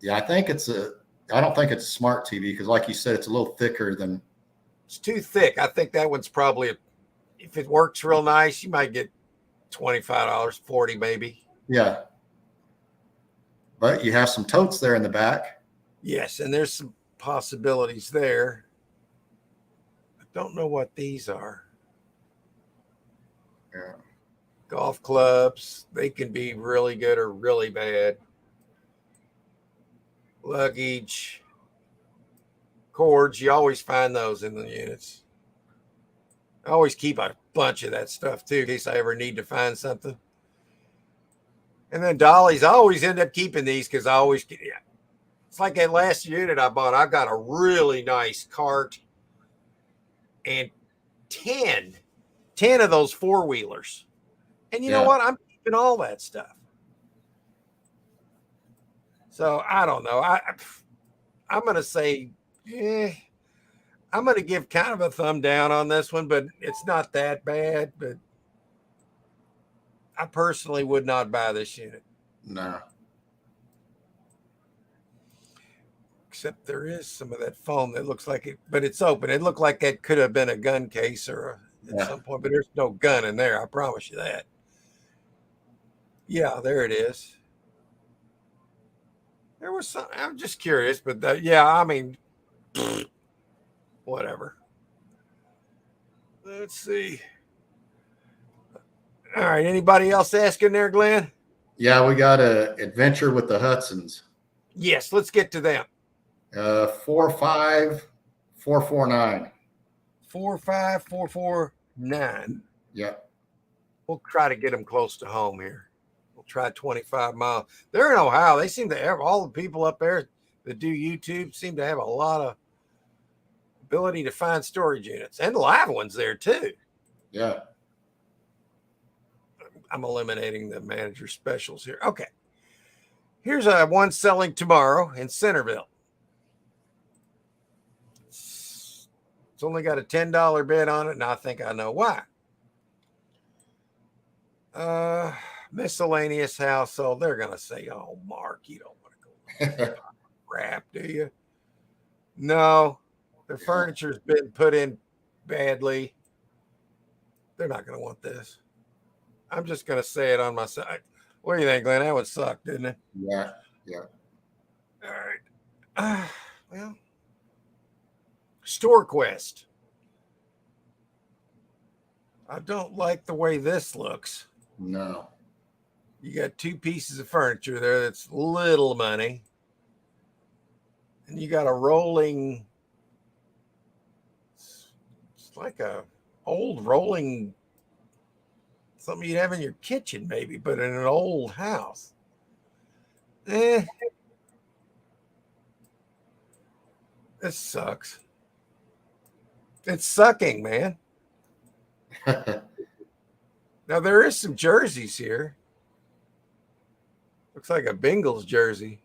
Yeah, I think I don't think it's a smart TV, because like you said, it's a little thicker than.
It's too thick. I think that one's probably, if it works real nice, you might get $25, $40 maybe.
Yeah. But you have some totes there in the back.
Yes, and there's some possibilities there. I don't know what these are.
Yeah.
Golf clubs. They can be really good or really bad. Luggage. Cords. You always find those in the units. I always keep a bunch of that stuff too, in case I ever need to find something. And then dollies. I always end up keeping these because I always get, it's like that last unit I bought. I got a really nice cart and 10 of those four-wheelers. And you know what? I'm keeping all that stuff. So I don't know. I'm going to say, I'm going to give kind of a thumb down on this one, but it's not that bad. But I personally would not buy this unit.
No.
Except there is some of that foam that looks like it, but it's open. It looked like it could have been a gun case or at some point, but there's no gun in there. I promise you that. Yeah, there it is. There was some, I'm just curious, but I mean, whatever. Let's see. All right. Anybody else asking there, Glenn?
Yeah, we got a adventure with the Hudsons.
Yes, let's get to them.
45449.
45449.
Yeah.
We'll try to get them close to home here. We'll try 25 miles. They're in Ohio. They seem to have, all the people up there that do YouTube seem to have a lot of ability to find storage units and live ones there too.
Yeah.
I'm eliminating the manager specials here. Okay. Here's one selling tomorrow in Centerville. It's only got a $10 bid on it, and I think I know why. Miscellaneous household. They're going to say, oh, Mark, you don't want to go crap, do you? No. The furniture's been put in badly. They're not going to want this. I'm just going to say it on my side. What do you think, Glenn? That would suck, didn't it?
Yeah. Yeah.
All right. Well, StoreQuest. I don't like the way this looks.
No.
You got two pieces of furniture there that's little money. And you got a rolling, it's like a old rolling, something you'd have in your kitchen maybe, but in an old house. This sucks. It's sucking, man. Now there is some jerseys here. Looks like a Bengals jersey.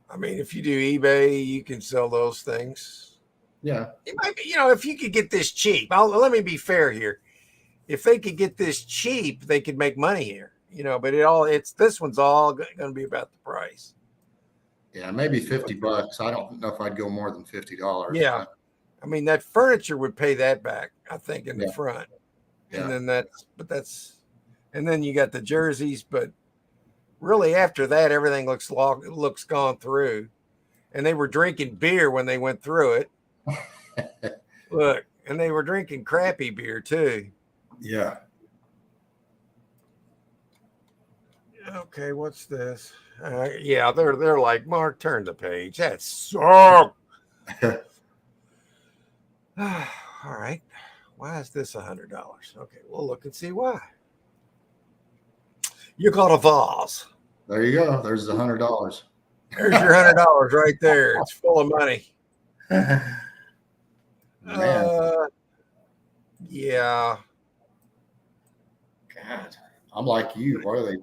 I mean, if you do eBay, you can sell those things.
Yeah.
It might be, if you could get this cheap. Let me be fair here. If they could get this cheap, they could make money here. But this one's all going to be about the price.
Yeah, maybe $50. I don't know if I'd go more than $50.
Yeah. I mean, that furniture would pay that back, I think, in the front.
Yeah.
And then and then you got the jerseys, but really after that, everything looks gone through. And they were drinking beer when they went through it. Look, and they were drinking crappy beer too.
Yeah.
Okay, what's this? Yeah, they're like, Mark, turn the page. That's so. All right. Why is this $100? Okay, we'll look and see why. You got a vase.
There you go. There's $100.
There's your $100 right there. It's full of money.
Man.
Yeah.
God, I'm like you. What are they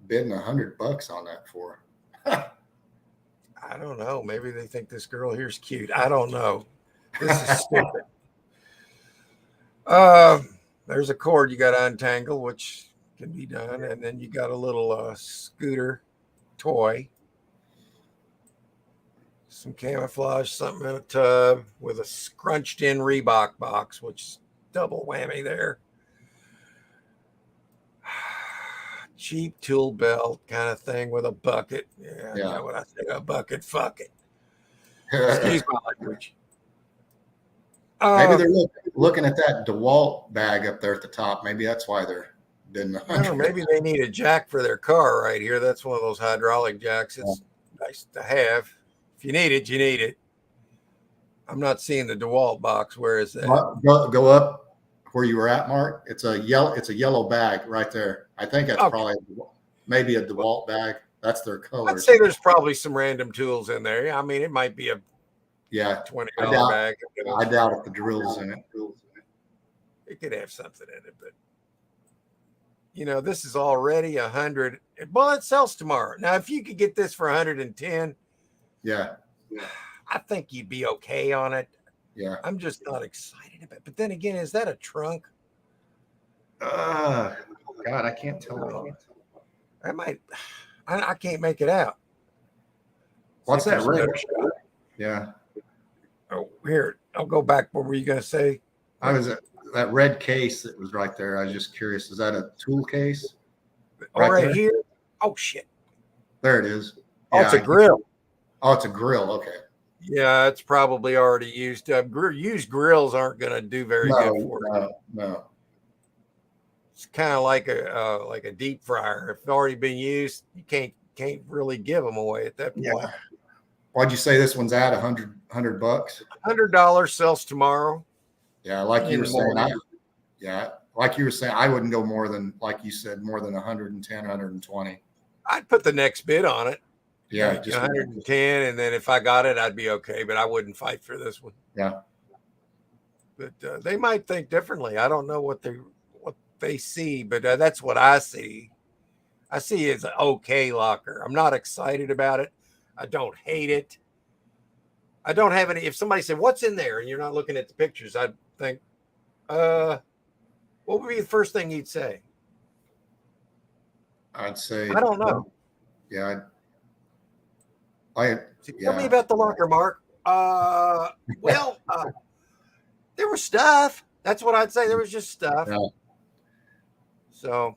bidding $100 on that for?
I don't know. Maybe they think this girl here's cute. I don't know. This is stupid. There's a cord you got to untangle, which can be done, and then you got a little scooter toy, some camouflage, something in a tub with a scrunched in Reebok box, which is double whammy there. Cheap tool belt kind of thing with a bucket. Yeah. You know what I think, a bucket, fuck it. Excuse my language.
Maybe they're looking at that DeWalt bag up there at the top. Maybe that's why they're bidding $100.
Maybe they need a jack for their car right here. That's one of those hydraulic jacks. It's nice to have. If you need it, you need it. I'm not seeing the DeWalt box. Where is that?
Go up where you were at, Mark. It's a yellow bag right there. I think that's probably maybe a DeWalt bag. That's their color.
I'd say there's probably some random tools in there. I mean, it might be a $20 bag.
I doubt if the drill's in it.
It could have something in it, but this is already $100. Well, it sells tomorrow. Now, if you could get this for $110, I think you'd be okay on it.
Yeah.
I'm just not excited about it. But then again, is that a trunk?
God, I can't tell.
I can't make it out.
What's that red? Yeah.
Oh, here. I'll go back. What were you going to say?
I was at that red case that was right there. I was just curious. Is that a tool case?
Right here. Oh, shit.
There it is.
Oh, it's a grill.
Oh, it's a grill. Okay.
Yeah, it's probably already used. Used grills aren't going to do very good for it.
No.
It's kind of like a deep fryer. If it's already been used, you can't really give them away at that point.
Yeah. Why'd you say this one's at $100?
$100 sells tomorrow.
Yeah, like you were saying. Like you were saying, I wouldn't go more than, like you said, more than 110, 120.
I'd put the next bid on it.
Yeah,
just 110, and then if I got it, I'd be okay. But I wouldn't fight for this one.
Yeah.
But they might think differently. I don't know what they see, but that's what I see. I see it's an okay locker. I'm not excited about it. I don't hate it. I don't have any. If somebody said, "What's in there?" and you're not looking at the pictures, I'd think, what would be the first thing you'd say?
I'd say
I don't know.
Yeah.
Tell me about the locker, Mark. Well, there was stuff. That's what I'd say. There was just stuff.
Yeah.
So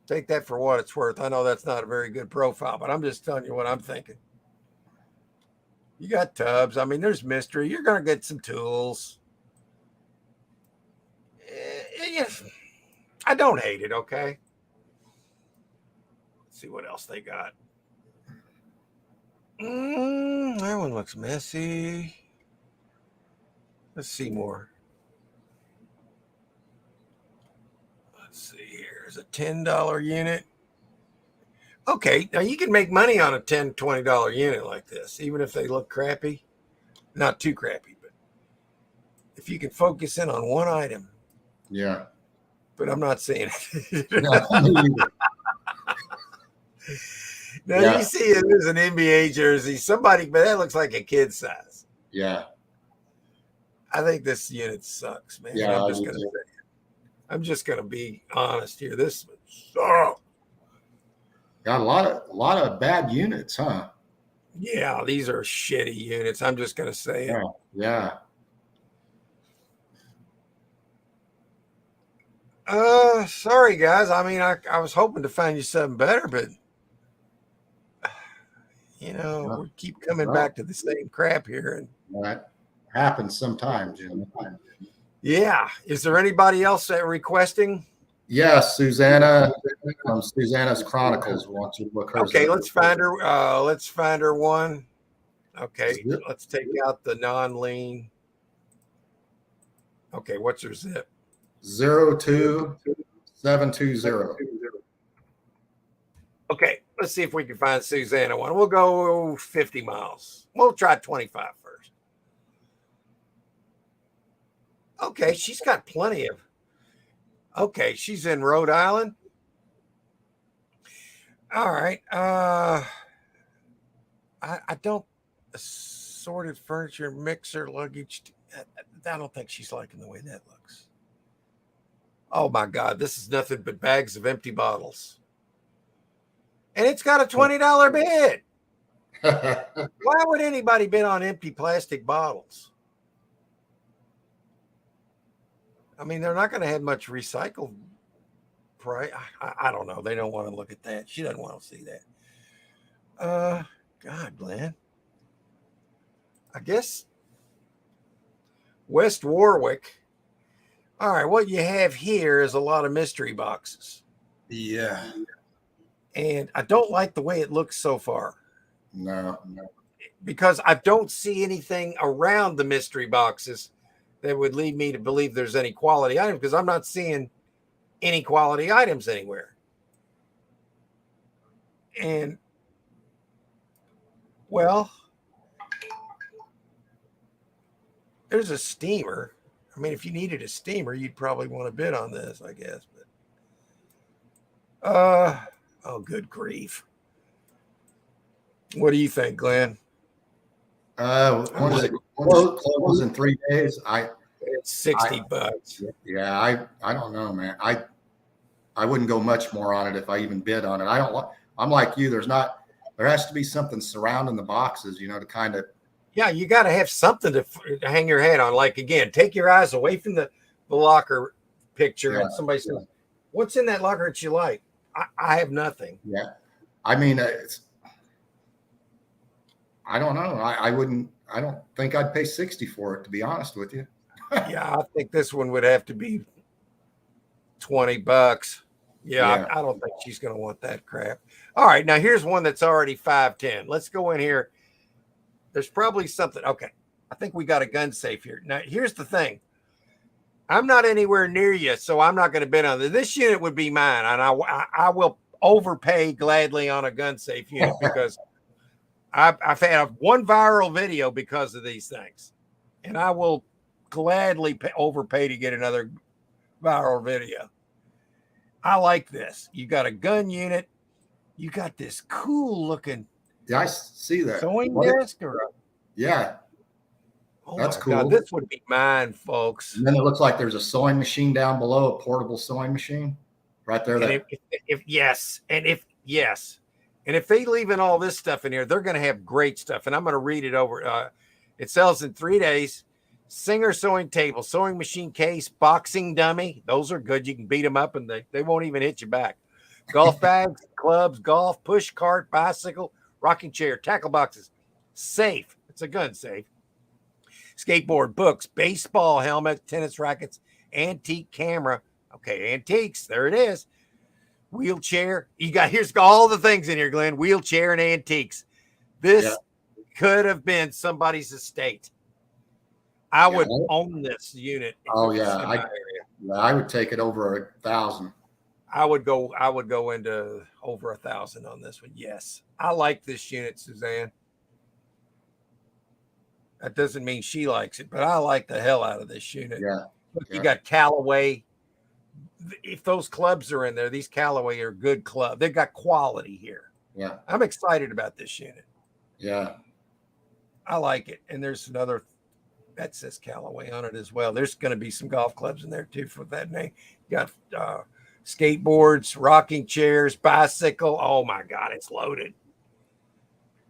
take that for what it's worth. I know that's not a very good profile, but I'm just telling you what I'm thinking. You got tubs. I mean, there's mystery. You're going to get some tools. I don't hate it, okay? Let's see what else they got. That one looks messy. Let's see more. Let's see here. There's a $10 unit. Okay, now you can make money on a $10, $20 unit like this, even if they look crappy. Not too crappy, but if you can focus in on one item,
Yeah.
but I'm not saying it.
No, me either.
Now
Yeah.
you see it is an NBA jersey. Somebody, but that looks like a kid size.
Yeah.
I think this unit sucks, man.
Yeah,
I'm just
I do
gonna
too.
say it. I'm just gonna be honest here. This sucks.
Got a lot of bad units, huh?
Yeah, these are shitty units. I'm just gonna say it.
Yeah.
Sorry guys. I mean, I was hoping to find you something better, but you know,
Yeah.
we keep coming
Well.
back to the same crap here. And
That happens sometimes, you know.
yeah, is there anybody else that requesting?
Yes, Susanna from Susanna's Chronicles wants you to look hers
Okay,
up.
let's find her. Let's find her one. Okay,
Zip.
let's take out the non-lean. Okay, what's her zip?
02720.
Okay, let's see if we can find Susanna one. We'll go 50 miles. We'll try 25 first. Okay, she's got plenty of. Okay, she's in Rhode Island. All right. I don't assorted furniture, mixer, luggage. I don't think she's liking the way that looks. Oh my God, this is nothing but bags of empty bottles. And it's got a $20 bid. Why would anybody bid on empty plastic bottles? I mean, they're not going to have much recycled price. I don't know. They don't want to look at that. She doesn't want to see that. God, Glenn. I guess West Warwick. All right, what you have here is a lot of mystery boxes.
Yeah.
And I don't like the way it looks so far.
No.
Because I don't see anything around the mystery boxes that would lead me to believe there's any quality items, because I'm not seeing any quality items anywhere. And, well, there's a steamer. I mean, if you needed a steamer, you'd probably want to bid on this, I guess. But, oh, good grief. What do you think, Glenn?
When does it close in 3 days?
It's 60 bucks.
Yeah, I don't know, man. I wouldn't go much more on it if I even bid on it. I'm like you. There has to be something surrounding the boxes, you know, to kind of.
Yeah, you got to have something to hang your head on. Like, again, take your eyes away from the locker picture.
Yeah,
and somebody says, what's in that locker that you like? I have nothing.
Yeah. I mean, I don't know. I don't think I'd pay 60 for it, to be honest with you.
Yeah, I think this one would have to be 20 bucks. Yeah. I don't think she's going to want that crap. All right, now here's one that's already 510. Let's go in here. There's probably something. Okay, I think we got a gun safe here. Now, here's the thing. I'm not anywhere near you, so I'm not going to bid on this. This unit would be mine, and I will overpay gladly on a gun safe unit because I've had one viral video because of these things, and I will gladly overpay to get another viral video. I like this. You got a gun unit. You got this cool looking.
Yeah, I see that.
Sewing desk?
Yeah.
Oh,
that's cool.
God, this would be mine, folks.
And then it looks like there's a sewing machine down below, a portable sewing machine right there.
And if they leave in all this stuff in here, they're going to have great stuff. And I'm going to read it over. It sells in 3 days. Singer sewing table, sewing machine case, boxing dummy. Those are good. You can beat them up and they won't even hit you back. Golf bags, clubs, golf, push cart, bicycle, rocking chair, tackle boxes, safe. It's a gun safe. Skateboard, books, baseball helmet, tennis rackets, antique camera. Okay, antiques. There it is. Wheelchair. Here's all the things in here, Glenn. Wheelchair and antiques. This could have been somebody's estate. I would own this unit.
Oh yeah, I would take it over 1,000.
I would go into over 1,000 on this one. Yes, I like this unit, Suzanne. That doesn't mean she likes it, but I like the hell out of this unit.
Yeah.
Look,
Yeah.
you got Callaway. If those clubs are in there, these Callaway are good club. They've got quality here.
Yeah.
I'm excited about this unit.
Yeah.
I like it. And there's another that says Callaway on it as well. There's going to be some golf clubs in there too for that name. You got skateboards, rocking chairs, bicycle. Oh my God, it's loaded.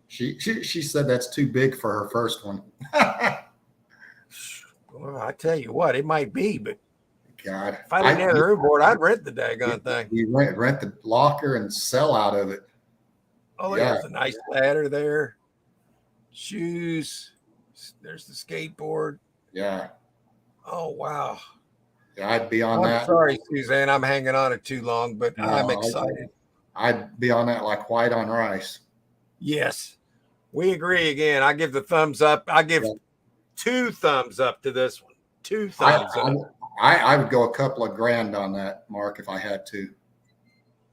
She said that's too big for her first one.
Well, I tell you what, it might be, but
God,
if I didn't have the room board, I'd rent the daggone thing.
We rent the locker and sell out of it.
Oh,
Yeah.
there's a nice ladder there. Shoes. There's the skateboard.
Yeah.
Oh, wow.
Yeah, I'd be on
I'm
that.
sorry, Suzanne. I'm hanging on it too long, but I'm excited.
I'd be on that like white on rice.
Yes. We agree again. I give the thumbs up. I give 2 thumbs up to this one. 2 thumbs up.
I would go a couple of grand on that, Mark, if I had to.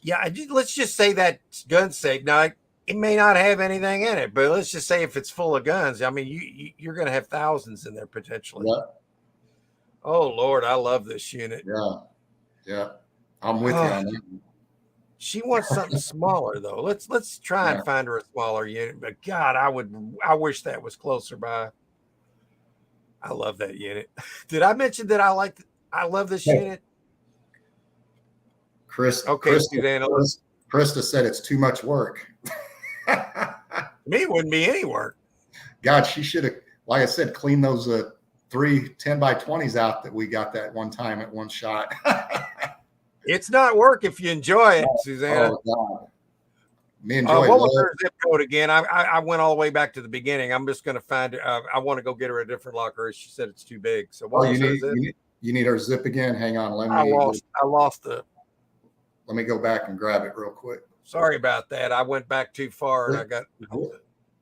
Yeah, let's just say that gun's safe. Now, it may not have anything in it, but let's just say if it's full of guns, I mean, you're going to have thousands in there potentially.
Yeah.
Oh, Lord, I love this unit.
Yeah. Yeah. I'm with you on that.
She wants something smaller, though. Let's try and find her a smaller unit. But, God, I wish that was closer by. I love that unit. Did I mention that I love this unit?
Krista said it's too much work.
Me, it wouldn't be any work.
God, she should have, like I said, cleaned those 3 10x20s out that we got that one time at one shot.
It's not work if you enjoy it, Susanna.
Oh, God. Me enjoy
what was her zip code again? I went all the way back to the beginning. I'm just going to find it. I want to go get her a different locker. She said it's too big. So what was her zip?
You need her zip again? Hang on.
I lost the.
Let me go back and grab it real quick.
Sorry about that. I went back too far and I got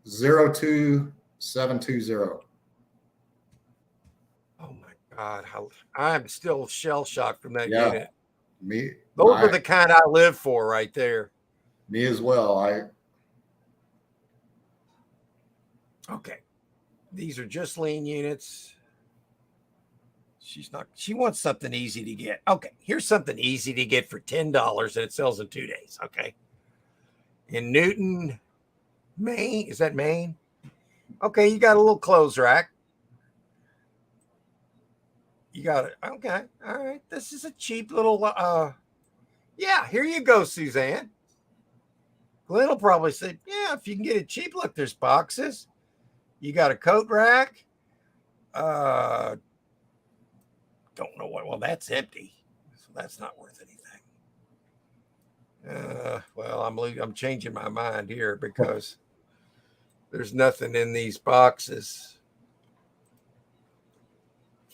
02720.
Oh my God. I'm still shell shocked from that unit. Those are the kind I live for right there.
Me as well.
Okay. These are just lean units. She wants something easy to get. Okay. Here's something easy to get for $10 and it sells in 2 days. Okay. In Newton, Maine. Is that Maine? Okay. You got a little clothes rack. You got it. Okay. All right. This is a cheap little, yeah, here you go, Suzanne. Glenn will probably say, yeah, if you can get it cheap, look, there's boxes. You got a coat rack. Don't know what. Well, that's empty. So that's not worth anything. Well, I'm changing my mind here because there's nothing in these boxes.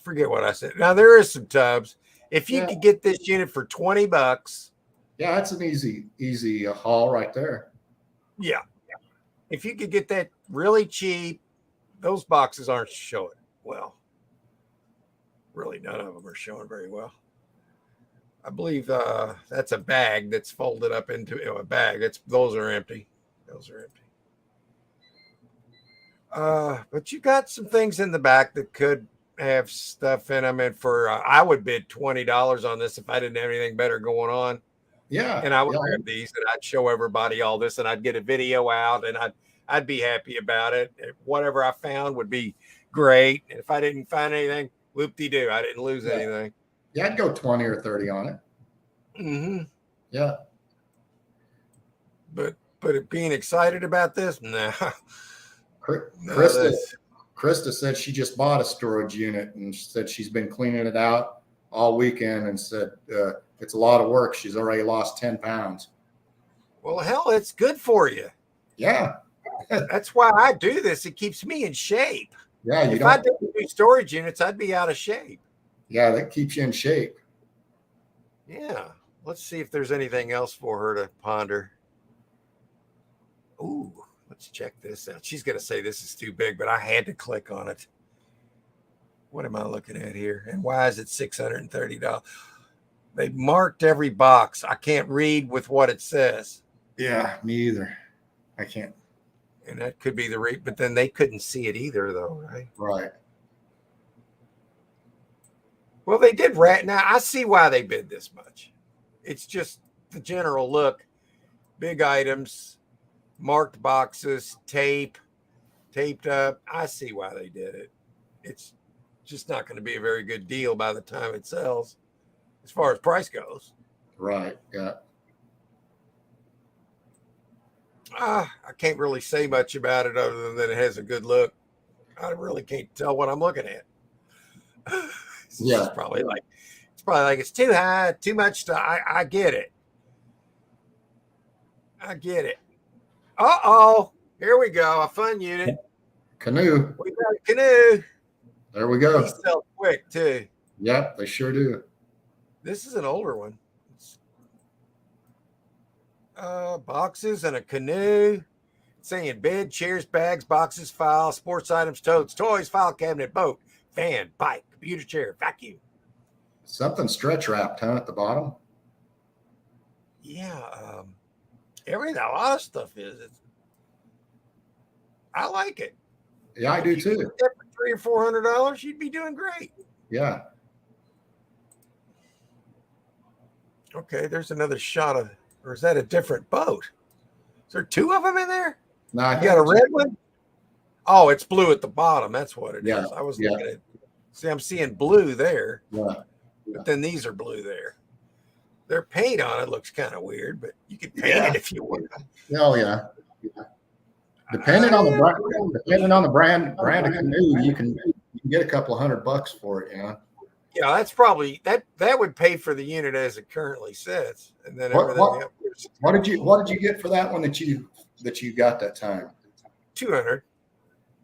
Forget what I said. Now there is some tubs. If you could get this unit for $20.
Yeah, that's an easy haul right there.
Yeah. If you could get that really cheap, those boxes aren't showing well. Really, none of them are showing very well. I believe that's a bag that's folded up into a bag. Those are empty. Those are empty. But you got some things in the back that could have stuff in them. And for I would bid $20 on this if I didn't have anything better going on.
Yeah.
And I would grab these and I'd show everybody all this and I'd get a video out and I'd be happy about it. Whatever I found would be great. And if I didn't find anything, whoop-de-doo, I didn't lose anything.
Yeah, I'd go 20 or 30 on it.
Mm-hmm.
Yeah.
But being excited about this, nah.
Krista said she just bought a storage unit and said she's been cleaning it out all weekend and said it's a lot of work. She's already lost 10 pounds.
Well, hell, it's good for you.
Yeah.
That's why I do this. It keeps me in shape.
Yeah.
If I didn't do storage units, I'd be out of shape.
Yeah, that keeps you in shape.
Yeah. Let's see if there's anything else for her to ponder. Ooh, let's check this out. She's going to say this is too big, but I had to click on it. What am I looking at here? And why is it $630? They marked every box. I can't read with what it says.
Yeah, me either. I can't.
And that could be the rate, but then they couldn't see it either, though, right?
Right.
Well, they did rat. Now I see why they bid this much. It's just the general look, big items, marked boxes, taped up. I see why they did it. It's just not going to be a very good deal by the time it sells, as far as price goes.
Right. Yeah.
I can't really say much about it other than that it has a good look. I really can't tell what I'm looking at. It's probably like it's too high, too much. I get it. I get it. Here we go. A fun unit.
Canoe.
We got a canoe.
There we go.
These sell quick too.
Yep, they sure do.
This is an older one. Boxes and a canoe. It's saying bed, chairs, bags, boxes, files, sports items, totes, toys, file cabinet, boat, fan, bike, computer chair, vacuum.
Something stretch wrapped, huh, at the bottom?
Yeah, everything. A lot of stuff is. I like it.
Yeah, I do
If you
too.
could get that for $300 or $400, you'd be doing great.
Yeah.
Okay, there's another shot of, or is that a different boat? Is there two of them in there?
No, I
You
think
got a red one? Oh, it's blue at the bottom. That's what it is.
Yeah,
I was
yeah.
looking at. See, I'm seeing blue there,
Yeah.
but then these are blue there. Their paint on it looks kind of weird, but you could paint it if you want.
Oh yeah. Depending on the brand of canoe, you can get a couple of $100 for it, you know.
Yeah, that's probably that would pay for the unit as it currently sits, and then everything else.
What did you get for that one that you got that time?
200.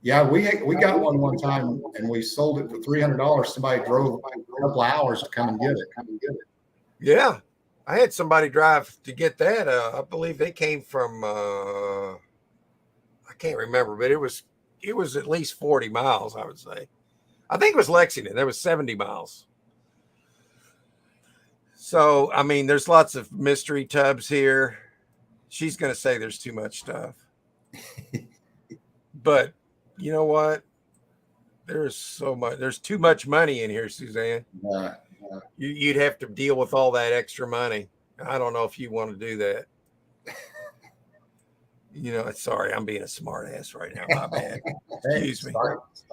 Yeah, we got one time and we sold it for $300. Somebody drove a couple of hours to come and get it.
Yeah, I had somebody drive to get that. I believe they came from I can't remember, but it was at least 40 miles, I would say. I think it was Lexington. There was 70 miles. So, I mean, there's lots of mystery tubs here. She's going to say there's too much stuff. But you know what? There's too much money in here, Suzanne. You'd have to deal with all that extra money. I don't know if you want to do that. You know, sorry, I'm being a smart ass right now. My bad. Excuse me.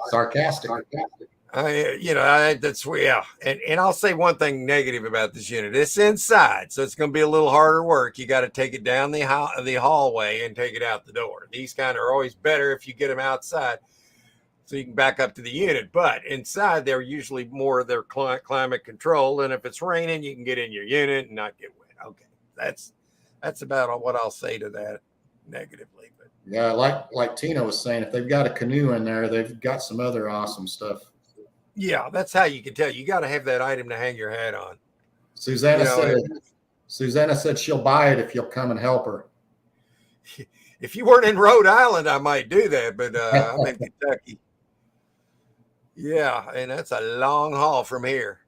Sarcastic.
That's yeah. And I'll say one thing negative about this unit. It's inside, so it's going to be a little harder work. You got to take it down the hallway and take it out the door. These kind of are always better if you get them outside, so you can back up to the unit. But inside, they're usually more of their climate control. And if it's raining, you can get in your unit and not get wet. Okay, that's about what I'll say to that negatively. But
Yeah, like Tina was saying, if they've got a canoe in there, they've got some other awesome stuff.
yeah, that's how you can tell. You got to have that item to hang your hat on.
Susanna said she'll buy it if you'll come and help her.
If you weren't in Rhode Island, I might do that, but I'm in Kentucky. Yeah, and that's a long haul from here.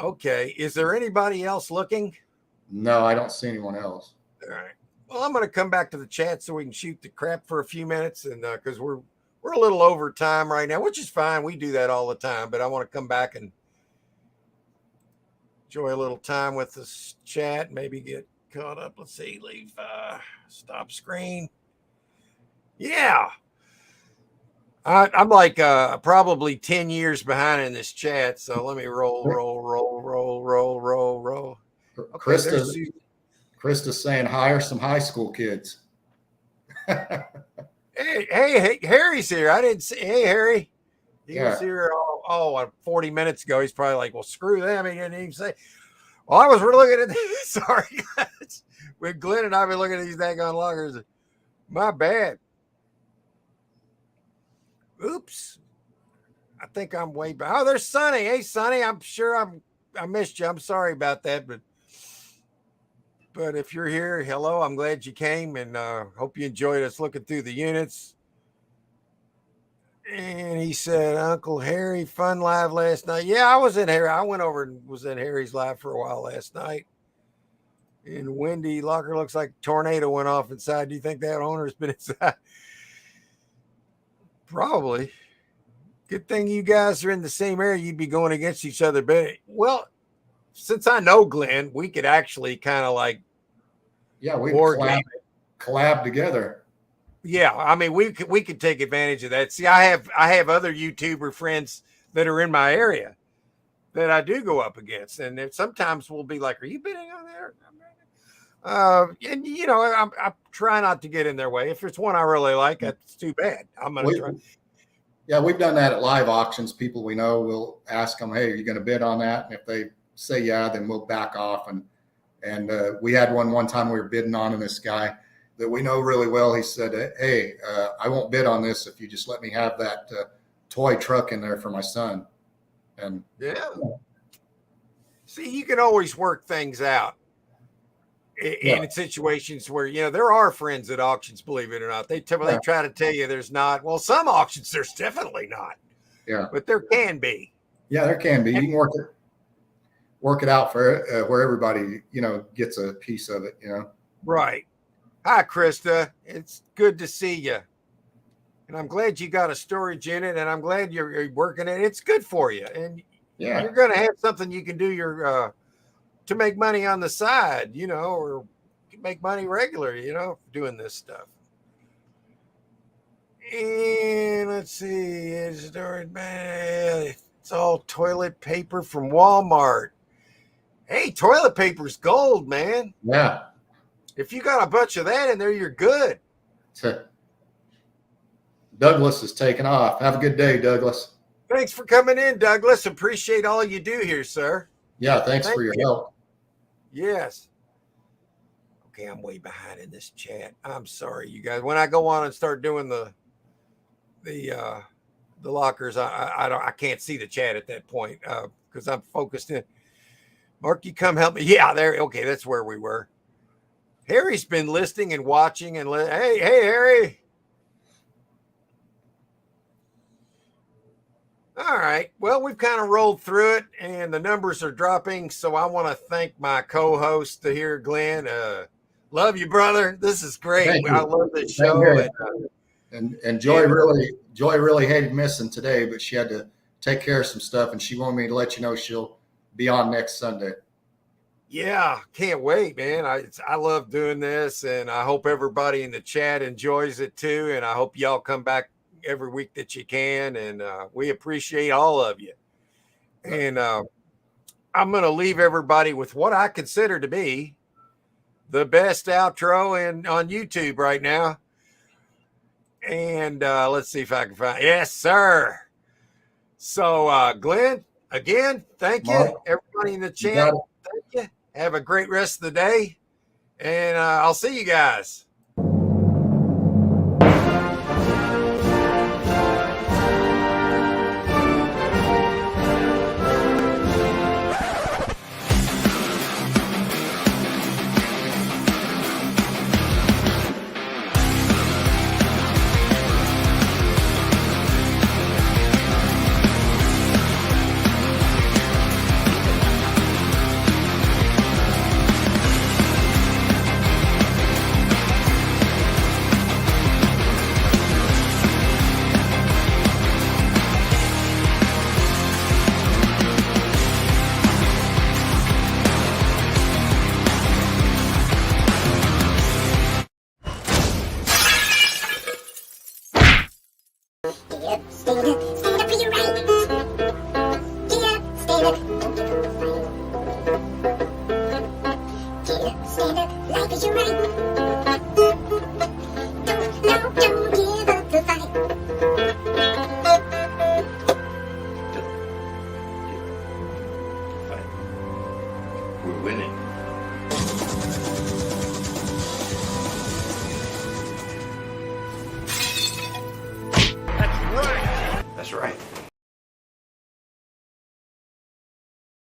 Okay, is there anybody else looking?
No, I don't see anyone else.
All right. Well, I'm going to come back to the chat so we can shoot the crap for a few minutes, and because we're a little over time right now, which is fine. We do that all the time, but I want to come back and enjoy a little time with this chat. Maybe get caught up. Let's see. Leave. Stop screen. Yeah. I'm like probably 10 years behind in this chat, so let me roll. Okay,
Krista's saying hire some high school kids.
Hey, Harry's here. I didn't see. Hey, Harry. He was here 40 minutes ago. He's probably like, well, screw them. He didn't even say. Well, I was looking at this. Sorry, guys. With Glenn and I have been looking at these daggone loggers. My bad. Oops. I think I'm way back. Oh, there's Sonny. Hey, Sonny. I'm sure I missed you. I'm sorry about that, but if you're here, hello. I'm glad you came, and hope you enjoyed us looking through the units. And he said, Uncle Harry, fun live last night. Yeah, I was in Harry. I went over and was in Harry's live for a while last night. in windy locker. Looks like a tornado went off inside. Do you think that owner's been inside? Probably. Good thing you guys are in the same area. You'd be going against each other. But, well, since I know Glenn, we could actually kind of like,
yeah, we collab together.
Yeah, I mean, we could take advantage of that. See, I have other YouTuber friends that are in my area that I do go up against, and sometimes we'll be like, "Are you bidding on there?" And you know, I try not to get in their way. If it's one I really like, that's too bad. I'm gonna try.
Yeah, we've done that at live auctions. People we know will ask them, "Hey, are you going to bid on that?" And if they say yeah, then we'll back off. And we had one time we were bidding on, and this guy that we know really well, he said, "Hey, I won't bid on this if you just let me have that toy truck in there for my son." And
yeah, see, you can always work things out in situations where, you know, there are friends at auctions, believe it or not. They try to tell you there's not. Well, some auctions there's definitely not.
Yeah,
but there can be.
Yeah, there can be. You can work it out for where everybody, you know, gets a piece of it. You know. Right.
Hi, Krista. It's good to see you. And I'm glad you got a storage unit, and I'm glad you're working it. It's good for you. And
yeah,
you're going to have something you can do to make money on the side, you know, or make money regular, you know, doing this stuff. And let's see. It's all toilet paper from Walmart. Hey, toilet paper's gold, man.
Yeah.
If you got a bunch of that in there, you're good.
Douglas is taking off. Have a good day, Douglas.
Thanks for coming in, Douglas. Appreciate all you do here, sir.
Yeah, thanks for your help.
Yes. Okay, I'm way behind in this chat. I'm sorry, you guys. When I go on and start doing the lockers, I can't see the chat at that point because I'm focused in. Mark, you come help me. Yeah, there. Okay, that's where we were. Harry's been listening and watching and hey, Harry. All right. Well, we've kind of rolled through it, and the numbers are dropping. So I want to thank my co-host here, Glenn. Love you, brother. This is great. I love this show.
And Joy really hated missing today, but she had to take care of some stuff, and she wanted me to let you know she'll be on next Sunday.
Yeah, can't wait, man. I love doing this, and I hope everybody in the chat enjoys it too. And I hope y'all come back every week that you can, and we appreciate all of you. And I'm going to leave everybody with what I consider to be the best outro on YouTube right now. And let's see if I can find. Yes, sir. So, Glenn, again, thank you.
Mark,
everybody in the chat. Thank you. Have a great rest of the day, and I'll see you guys.
Stand up for your right. Get up, stand up. Get up, stand up. Life is your right. Don't give up the fight.
We're winning. That's right.